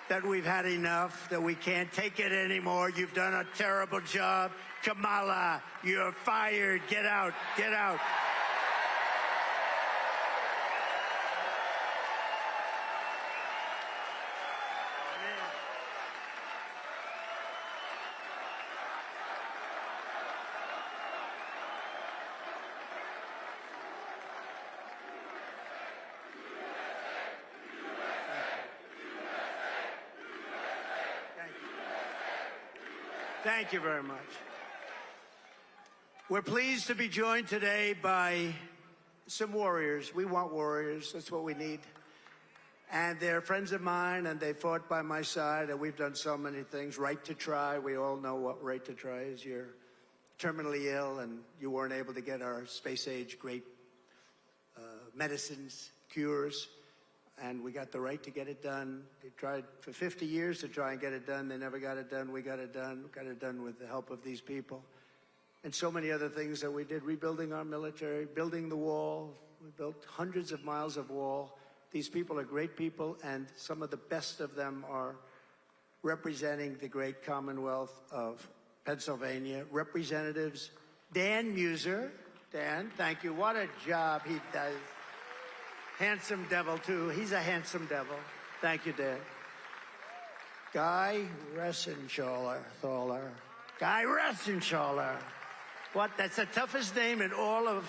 that we've had enough, that we can't take it anymore. You've done a terrible job. Kamala, you're fired. Get out. Get out. Thank you very much. We're pleased to be joined today by some warriors. We want warriors. That's what we need. And they're friends of mine, and they fought by my side, and we've done so many things. Right to try. We all know what right to try is. You're terminally ill, and you weren't able to get our space-age great medicines, cures. And we got the right to get it done. They tried for 50 years to try and get it done. They never got it done. We got it done. We got it done with the help of these people. And so many other things that we did, rebuilding our military, building the wall. We built hundreds of miles of wall. These people are great people, and some of the best of them are representing the great Commonwealth of Pennsylvania. Representatives Dan Muser. Dan, thank you. What a job he does. Handsome devil, too. He's a handsome devil. Thank you, Dan. Guy Ressenshaler. Guy Ressenshaler. What? That's the toughest name in all of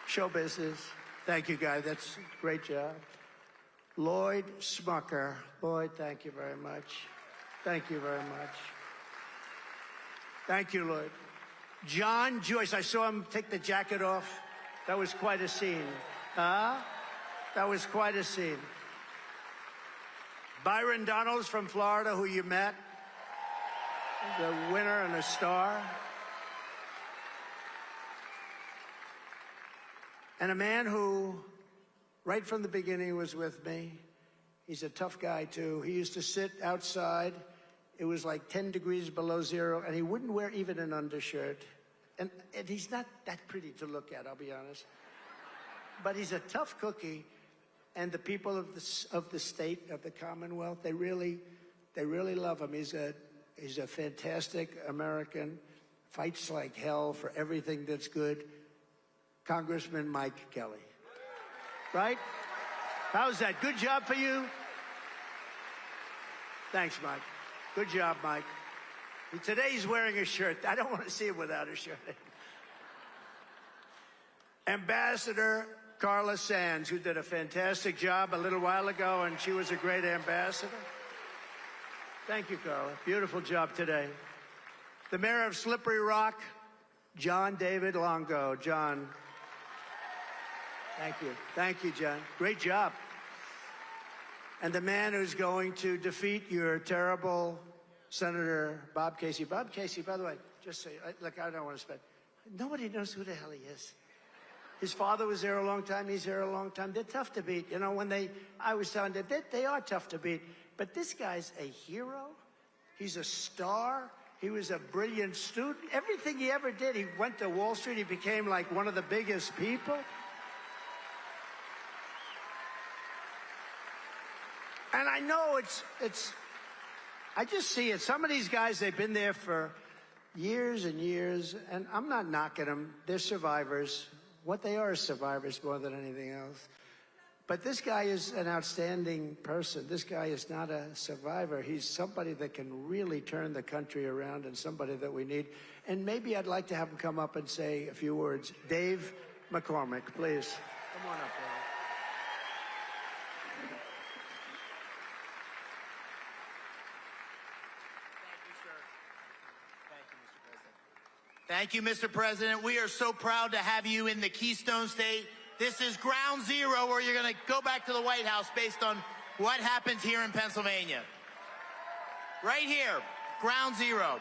show business. Thank you, Guy. That's a great job. Lloyd Smucker. Lloyd, thank you very much. Thank you very much. Thank you, Lloyd. John Joyce. I saw him take the jacket off. That was quite a scene. That was quite a scene. Byron Donalds from Florida, who you met, the winner and a star. And a man who, right from the beginning, was with me. He's a tough guy, too. He used to sit outside. It was like 10 degrees below zero, and he wouldn't wear even an undershirt. And he's not that pretty to look at, I'll be honest. But he's a tough cookie, and the people of the state, of the Commonwealth, they really love him. He's a fantastic American, fights like hell for everything that's good. Congressman Mike Kelly. Right? How's that? Good job for you? Thanks, Mike. Good job, Mike. Today he's wearing a shirt. I don't want to see him without a shirt. Ambassador Carla Sands, who did a fantastic job a little while ago, and she was a great ambassador. Thank you, Carla. Beautiful job today. The mayor of Slippery Rock, John David Longo. John, thank you. Thank you, John. Great job. And the man who's going to defeat your terrible Senator Bob Casey. Bob Casey, by the way, just say, look, I don't want to spend. Nobody knows who the hell he is. His father was there a long time. He's there a long time. They're tough to beat. You know, I was telling them, they are tough to beat. But this guy's a hero. He's a star. He was a brilliant student. Everything he ever did, he went to Wall Street. He became like one of the biggest people. And I know I just see it. Some of these guys, they've been there for years and years, and I'm not knocking them. They're survivors. What they are is survivors more than anything else. But this guy is an outstanding person. This guy is not a survivor. He's somebody that can really turn the country around and somebody that we need. And maybe I'd like to have him come up and say a few words. Dave McCormick, please. Come on up, Dave.
Thank you, Mr. President. We are so proud to have you in the Keystone State. This is ground zero where you're going to go back to the White House based on what happens here in Pennsylvania. Right here, ground zero.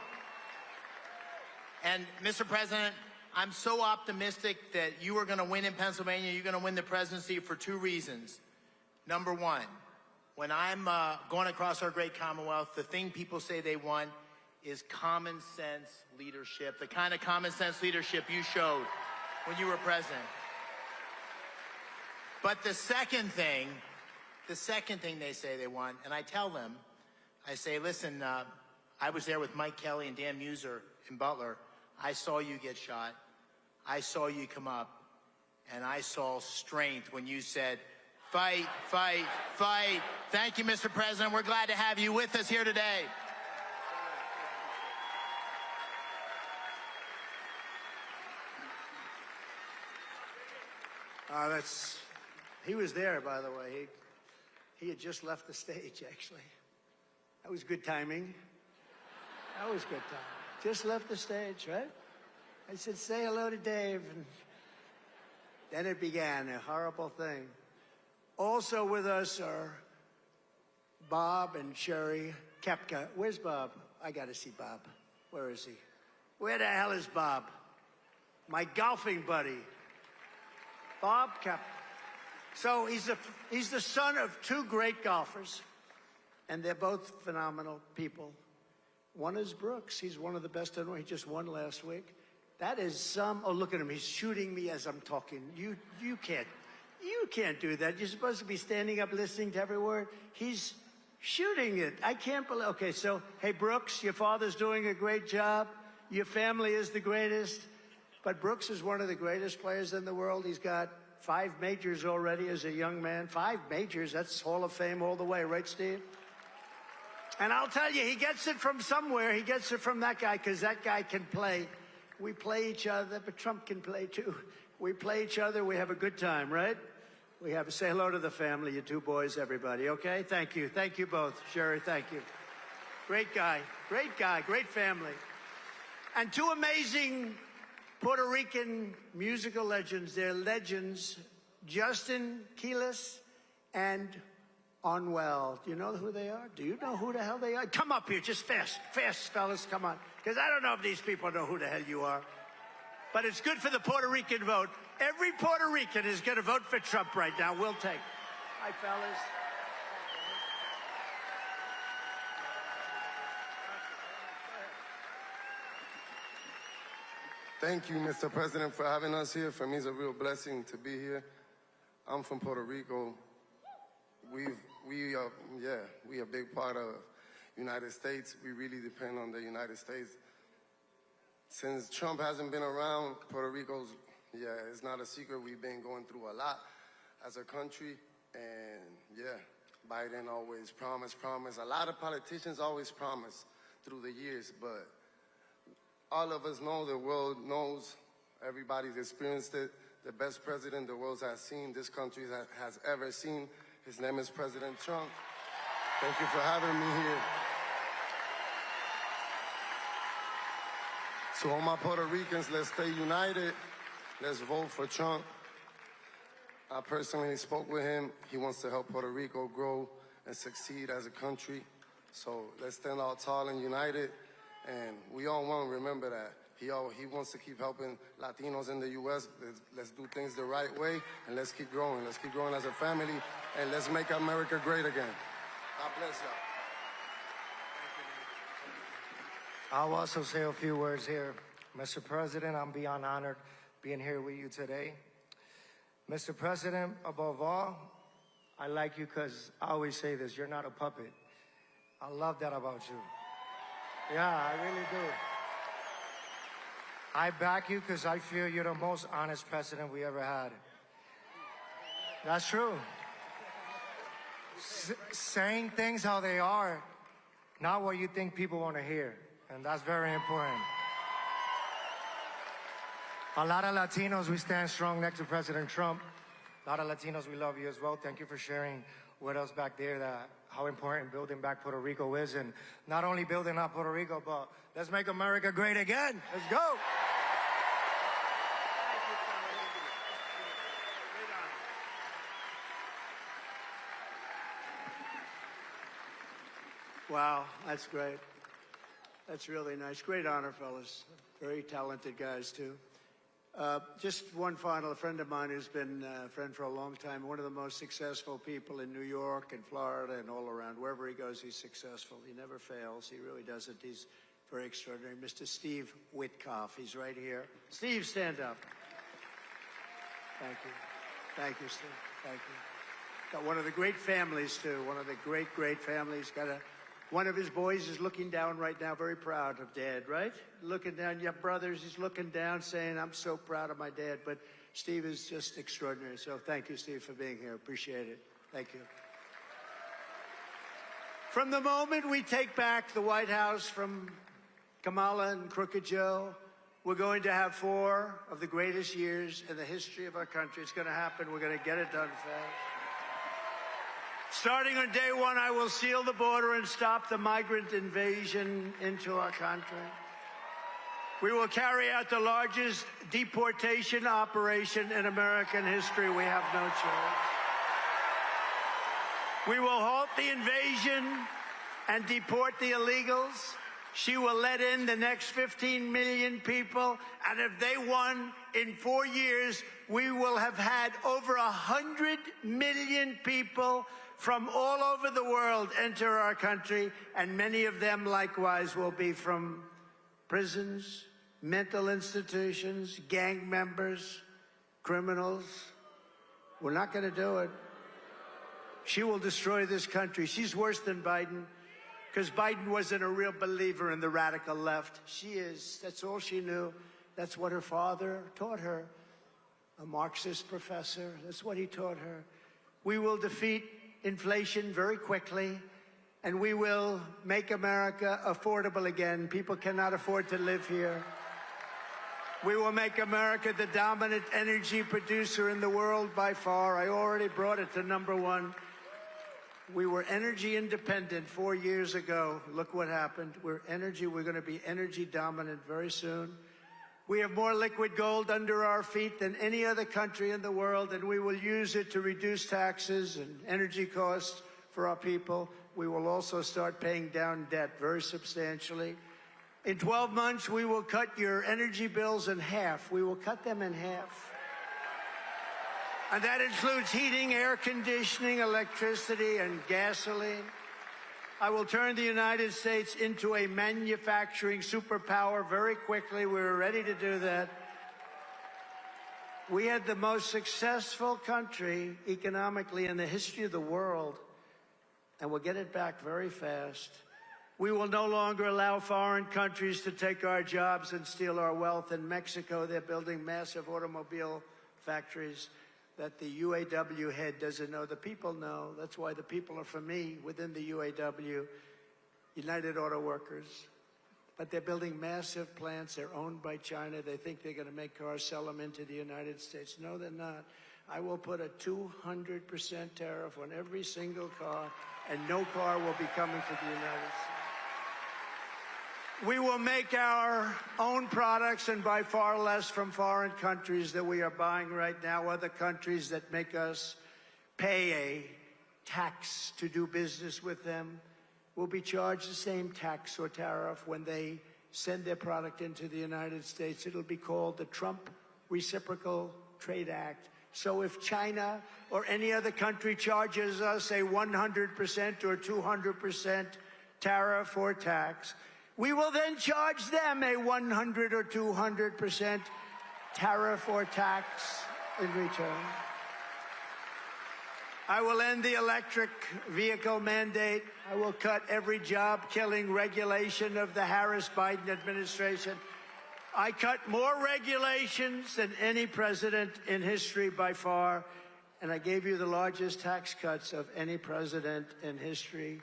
And, Mr. President, I'm so optimistic that you are going to win in Pennsylvania. You're going to win the presidency for two reasons. Number one, when I'm going across our great Commonwealth, the thing people say they want is common sense leadership, the kind of common sense leadership you showed when you were president. But the second thing they say they want, and I tell them, I say, listen, I was there with Mike Kelly and Dan Muser in Butler. I saw you get shot. I saw you come up, and I saw strength when you said, fight, fight, fight. Thank you, Mr. President. We're glad to have you with us here today.
He was there, by the way. He had just left the stage, actually. That was good timing. That was good timing. Just left the stage, right? I said, say hello to Dave. And then it began, a horrible thing. Also with us are Bob and Sherry Kepka. Where's Bob? I got to see Bob. Where is he? Where the hell is Bob? My golfing buddy. Bob Kepka. So he's the son of two great golfers, and they're both phenomenal people. One is Brooks. He's one of the best in the world. He just won last week. That is oh, look at him. He's shooting me as I'm talking. You can't do that. You're supposed to be standing up listening to every word. He's shooting it. I can't believe. Okay, so, hey, Brooks, your father's doing a great job. Your family is the greatest. But Brooks is one of the greatest players in the world. He's got 5 majors already as a young man. 5 majors, that's Hall of Fame all the way, right, Steve? And I'll tell you, he gets it from somewhere. He gets it from that guy, because that guy can play. We play each other, but Trump can play too. We play each other, we have a good time, right? We have say hello to the family, you two boys, everybody, okay? Thank you. Thank you both. Sherry, thank you. Great guy, great family. And 2 amazing Puerto Rican musical legends. They're legends. Justin Quiles and Anuel. Do you know who they are? Do you know who the hell they are? Come up here, just fast, fellas, come on. Because I don't know if these people know who the hell you are.
but it's good for the Puerto Rican vote. Every Puerto Rican is going to vote for Trump right now. We'll take. Hi, fellas.
Thank you, Mr. President, for having us here. For me, it's a real blessing to be here. I'm from Puerto Rico. We are a big part of United States. We really depend on the United States. Since Trump hasn't been around, Puerto Rico's, it's not a secret. We've been going through a lot as a country. And Biden always promised. A lot of politicians always promise through the years, but all of us know, the world knows, everybody's experienced it. The best president the world has seen, this country has ever seen. His name is President Trump. Thank you for having me here. To all my Puerto Ricans, let's stay united. Let's vote for Trump. I personally spoke with him. He wants to help Puerto Rico grow and succeed as a country. So let's stand out tall and united. And we all want to remember that. He wants to keep helping Latinos in the U.S. Let's do things the right way, and let's keep growing. Let's keep growing as a family, and let's make America great again. God bless y'all.
I'll also say a few words here. Mr. President, I'm beyond honored being here with you today. Mr. President, above all, I like you because I always say this, you're not a puppet. I love that about you. Yeah, I really do. I back you because I feel you're the most honest president we ever had. That's true. Saying things how they are, not what you think people want to hear. And that's very important. A lot of Latinos, we stand strong next to President Trump. A lot of Latinos, we love you as well. Thank you for sharing with us back there that how important building back Puerto Rico is, and not only building up Puerto Rico, but let's make America great again. Let's go.
Wow, that's great. That's really nice. Great honor, fellas. Very talented guys, too. Just one final, a friend of mine who's been a friend for a long time, one of the most successful people in New York and Florida and all around. Wherever he goes, he's successful. He never fails. He really does it. He's very extraordinary. Mr. Steve Witkoff. He's right here. Steve, stand up. Thank you. Thank you, Steve. Thank you. Got one of the great families, too. One of the great, great families. One of his boys is looking down right now, very proud of Dad, right? Looking down, your brothers, he's looking down saying, I'm so proud of my dad. But Steve is just extraordinary. So thank you, Steve, for being here. Appreciate it. Thank you. From the moment we take back the White House from Kamala and Crooked Joe, we're going to have 4 of the greatest years in the history of our country. It's going to happen. We're going to get it done fast. Starting on day 1, I will seal the border and stop the migrant invasion into our country. We will carry out the largest deportation operation in American history. We have no choice. We will halt the invasion and deport the illegals. She will let in the next 15 million people, and if they won in 4 years, we will have had over 100 million people from all over the world enter our country, and many of them likewise will be from prisons, mental institutions, gang members, criminals. We're not going to do it. She will destroy this country. She's worse than Biden, because Biden wasn't a real believer in the radical left. She is. That's all she knew. That's what her father taught her, a Marxist professor. That's what he taught her. We will defeat inflation very quickly, and we will make America affordable again. People cannot afford to live here. We will make America the dominant energy producer in the world by far. I already brought it to #1. We were energy independent 4 years ago. Look what happened. We're going to be energy dominant very soon. We have more liquid gold under our feet than any other country in the world, and we will use it to reduce taxes and energy costs for our people. We will also start paying down debt very substantially. In 12 months, we will cut your energy bills in half. We will cut them in half. And that includes heating, air conditioning, electricity, and gasoline. I will turn the United States into a manufacturing superpower very quickly. We were ready to do that. We had the most successful country economically in the history of the world, and we'll get it back very fast. We will no longer allow foreign countries to take our jobs and steal our wealth. In Mexico, they're building massive automobile factories that the UAW head doesn't know. The people know. That's why the people are for me within the UAW, United Auto Workers. But they're building massive plants. They're owned by China. They think they're going to make cars, sell them into the United States. No, they're not. I will put a 200% tariff on every single car, and no car will be coming to the United States. We will make our own products and buy far less from foreign countries that we are buying right now, other countries that make us pay a tax to do business with them will be charged the same tax or tariff when they send their product into the United States. It'll be called the Trump Reciprocal Trade Act. So if China or any other country charges us a 100% or 200% tariff or tax, we will then charge them a 100 or 200% tariff or tax in return. I will end the electric vehicle mandate. I will cut every job-killing regulation of the Harris-Biden administration. I cut more regulations than any president in history by far, and I gave you the largest tax cuts of any president in history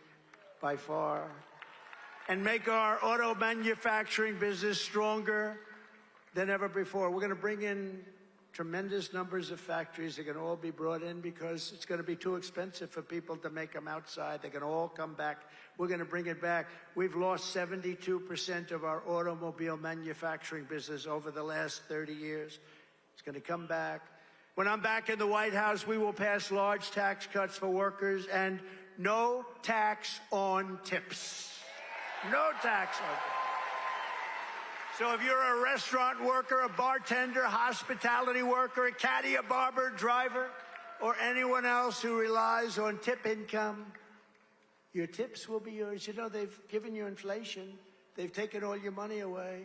by far. And make our auto manufacturing business stronger than ever before. We're going to bring in tremendous numbers of factories. They're going to all be brought in because it's going to be too expensive for people to make them outside. They're going to all come back. We're going to bring it back. We've lost 72% of our automobile manufacturing business over the last 30 years. It's going to come back. When I'm back in the White House, we will pass large tax cuts for workers and no tax on tips. No tax on tips. So if you're a restaurant worker, a bartender, hospitality worker, a caddy, a barber, driver, or anyone else who relies on tip income, your tips will be yours. You know, they've given you inflation. They've taken all your money away.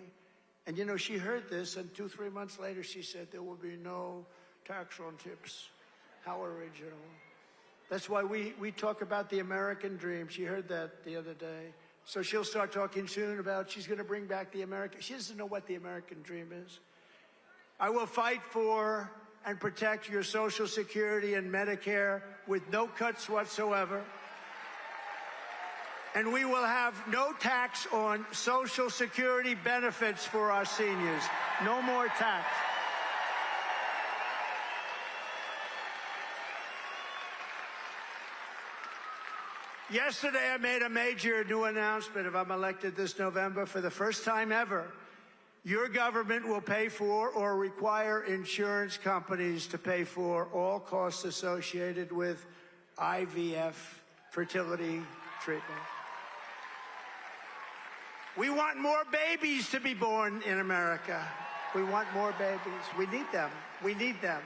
And, you know, she heard this, and 2-3 months later, she said there will be no tax on tips. How original. That's why we talk about the American dream. She heard that the other day. So she'll start talking soon about she's going to bring back the American. She doesn't know what the American dream is. I will fight for and protect your Social Security and Medicare with no cuts whatsoever. And we will have no tax on Social Security benefits for our seniors. No more tax. Yesterday, I made a major new announcement. If I'm elected this November, for the first time ever, your government will pay for or require insurance companies to pay for all costs associated with IVF fertility treatment. We want more babies to be born in America. We want more babies. We need them. We need them.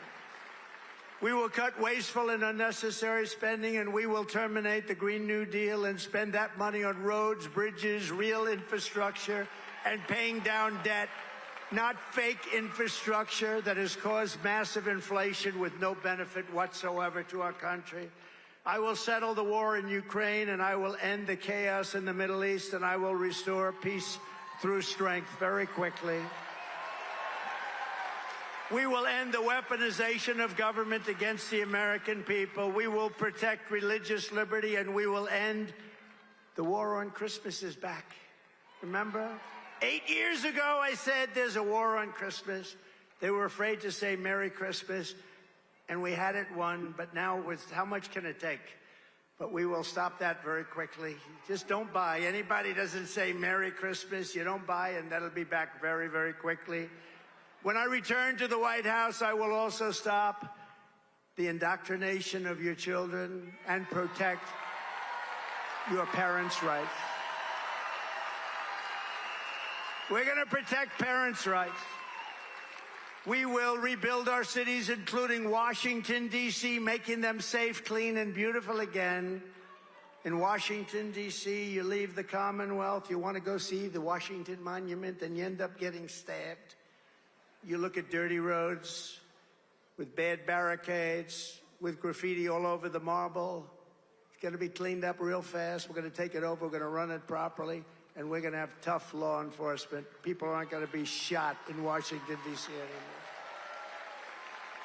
We will cut wasteful and unnecessary spending, and we will terminate the Green New Deal and spend that money on roads, bridges, real infrastructure, and paying down debt, not fake infrastructure that has caused massive inflation with no benefit whatsoever to our country. I will settle the war in Ukraine, and I will end the chaos in the Middle East, and I will restore peace through strength very quickly. We will end the weaponization of government against the American people. We will protect religious liberty, and we will end the war on Christmas is back. Remember? 8 years ago, I said there's a war on Christmas. They were afraid to say Merry Christmas, and we had it won, but now with how much can it take? But we will stop that very quickly. Just don't buy. Anybody doesn't say Merry Christmas, you don't buy, and that'll be back very, very quickly. When I return to the White House, I will also stop the indoctrination of your children and protect your parents' rights. We're going to protect parents' rights. We will rebuild our cities, including Washington, D.C., making them safe, clean, and beautiful again. In Washington, D.C., you leave the Commonwealth, you want to go see the Washington Monument, and you end up getting stabbed. You look at dirty roads with bad barricades, with graffiti all over the marble. It's going to be cleaned up real fast. We're going to take it over. We're going to run it properly. And we're going to have tough law enforcement. People aren't going to be shot in Washington, D.C. anymore.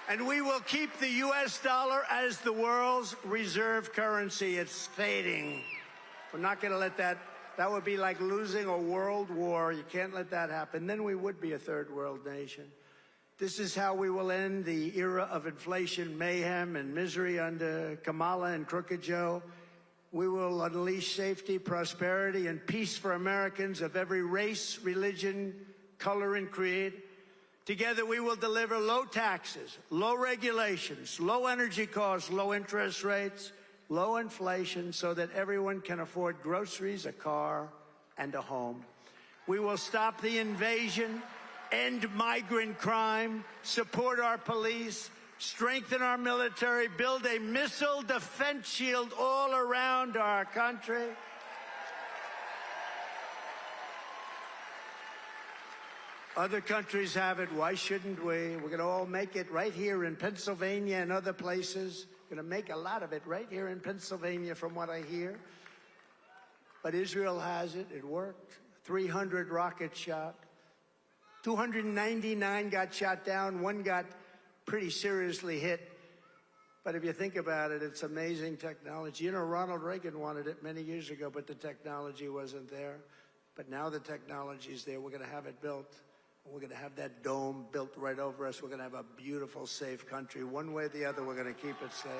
And we will keep the U.S. dollar as the world's reserve currency. It's fading. We're not going to let that would be like losing a world war. You can't let that happen. Then we would be a third world nation. This is how we will end the era of inflation, mayhem, and misery under Kamala and Crooked Joe. We will unleash safety, prosperity, and peace for Americans of every race, religion, color, and creed. Together, we will deliver low taxes, low regulations, low energy costs, low interest rates, low inflation, so that everyone can afford groceries, a car, and a home. We will stop the invasion, end migrant crime, support our police, strengthen our military, build a missile defense shield all around our country. Other countries have it. Why shouldn't we? We're going to all make it right here in Pennsylvania and other places. We're going to make a lot of it right here in Pennsylvania, from what I hear. But Israel has it. It worked. 300 rockets shot. 299 got shot down. One got pretty seriously hit. But if you think about it, it's amazing technology. You know, Ronald Reagan wanted it many years ago, but the technology wasn't there. But now the technology is there. We're going to have it built. We're going to have that dome built right over us. We're going to have a beautiful, safe country. One way or the other, we're going to keep it safe.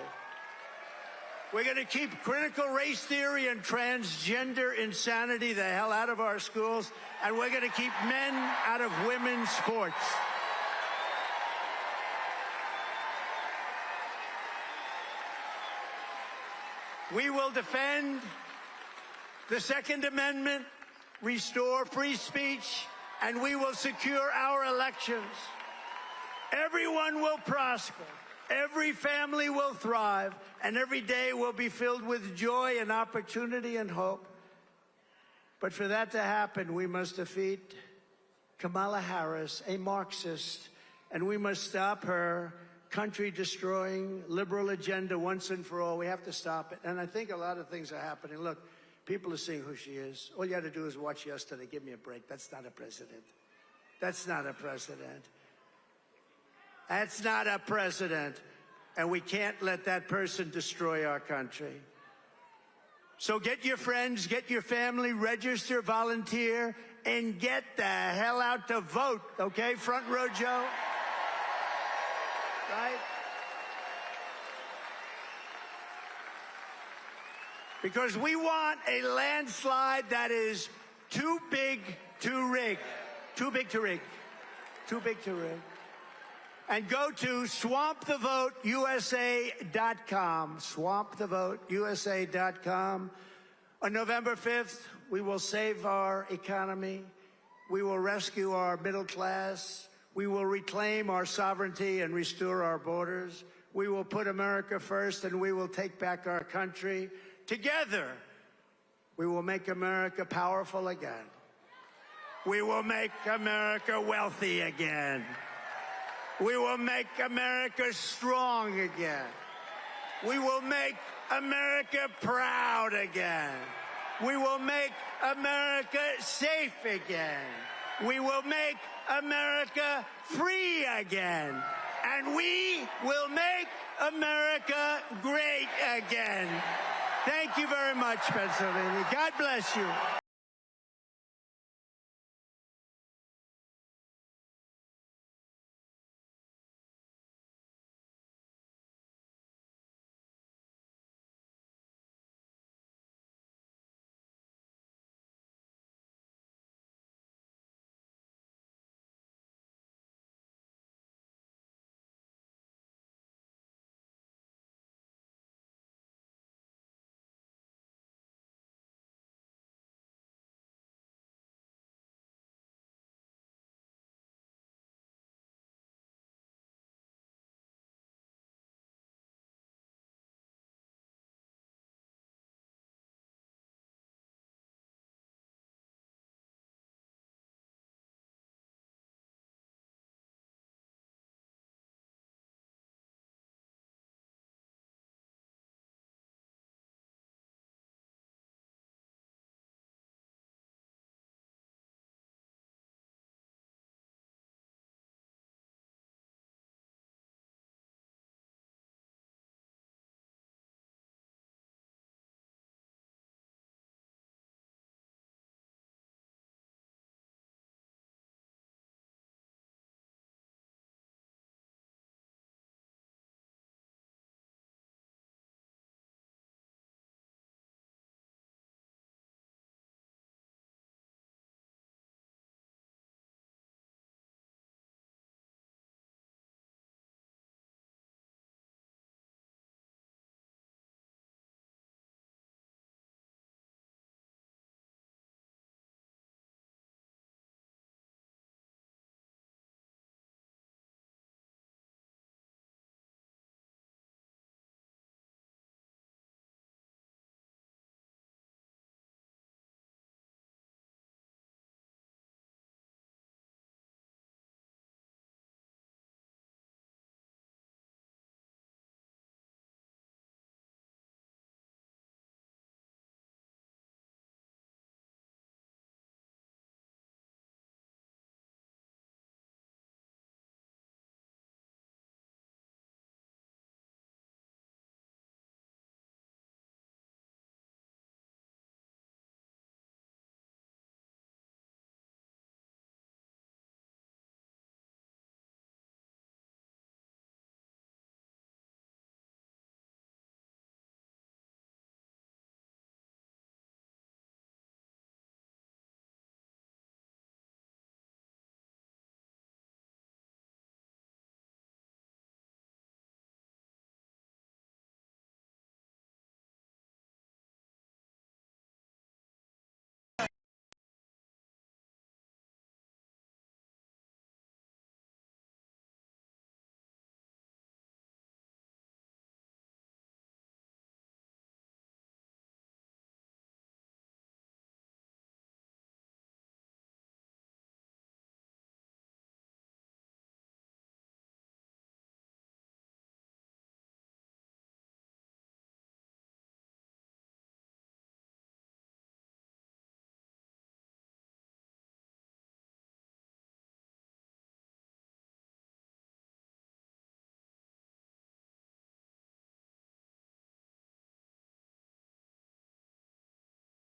We're going to keep critical race theory and transgender insanity the hell out of our schools. And we're going to keep men out of women's sports. We will defend the Second Amendment, restore free speech, and we will secure our elections. Everyone will prosper. Every family will thrive, and every day will be filled with joy and opportunity and hope. But for that to happen, we must defeat Kamala Harris, a Marxist, and we must stop her country-destroying liberal agenda once and for all. We have to stop it. And I think a lot of things are happening. Look, people are seeing who she is. All you had to do is watch yesterday. Give me a break. That's not a president. That's not a president. That's not a president. And we can't let that person destroy our country. So get your friends, get your family, register, volunteer, and get the hell out to vote, okay? Front row Joe. Right? Because we want a landslide that is too big to rig. Too big to rig. Too big to rig. And go to swampthevoteusa.com. Swampthevoteusa.com. On November 5th, we will save our economy. We will rescue our middle class. We will reclaim our sovereignty and restore our borders. We will put America first, and we will take back our country. Together, we will make America powerful again. We will make America wealthy again. We will make America strong again. We will make America proud again. We will make America safe again. We will make America free again. And we will make America great again. Thank you very much, Pennsylvania. God bless you.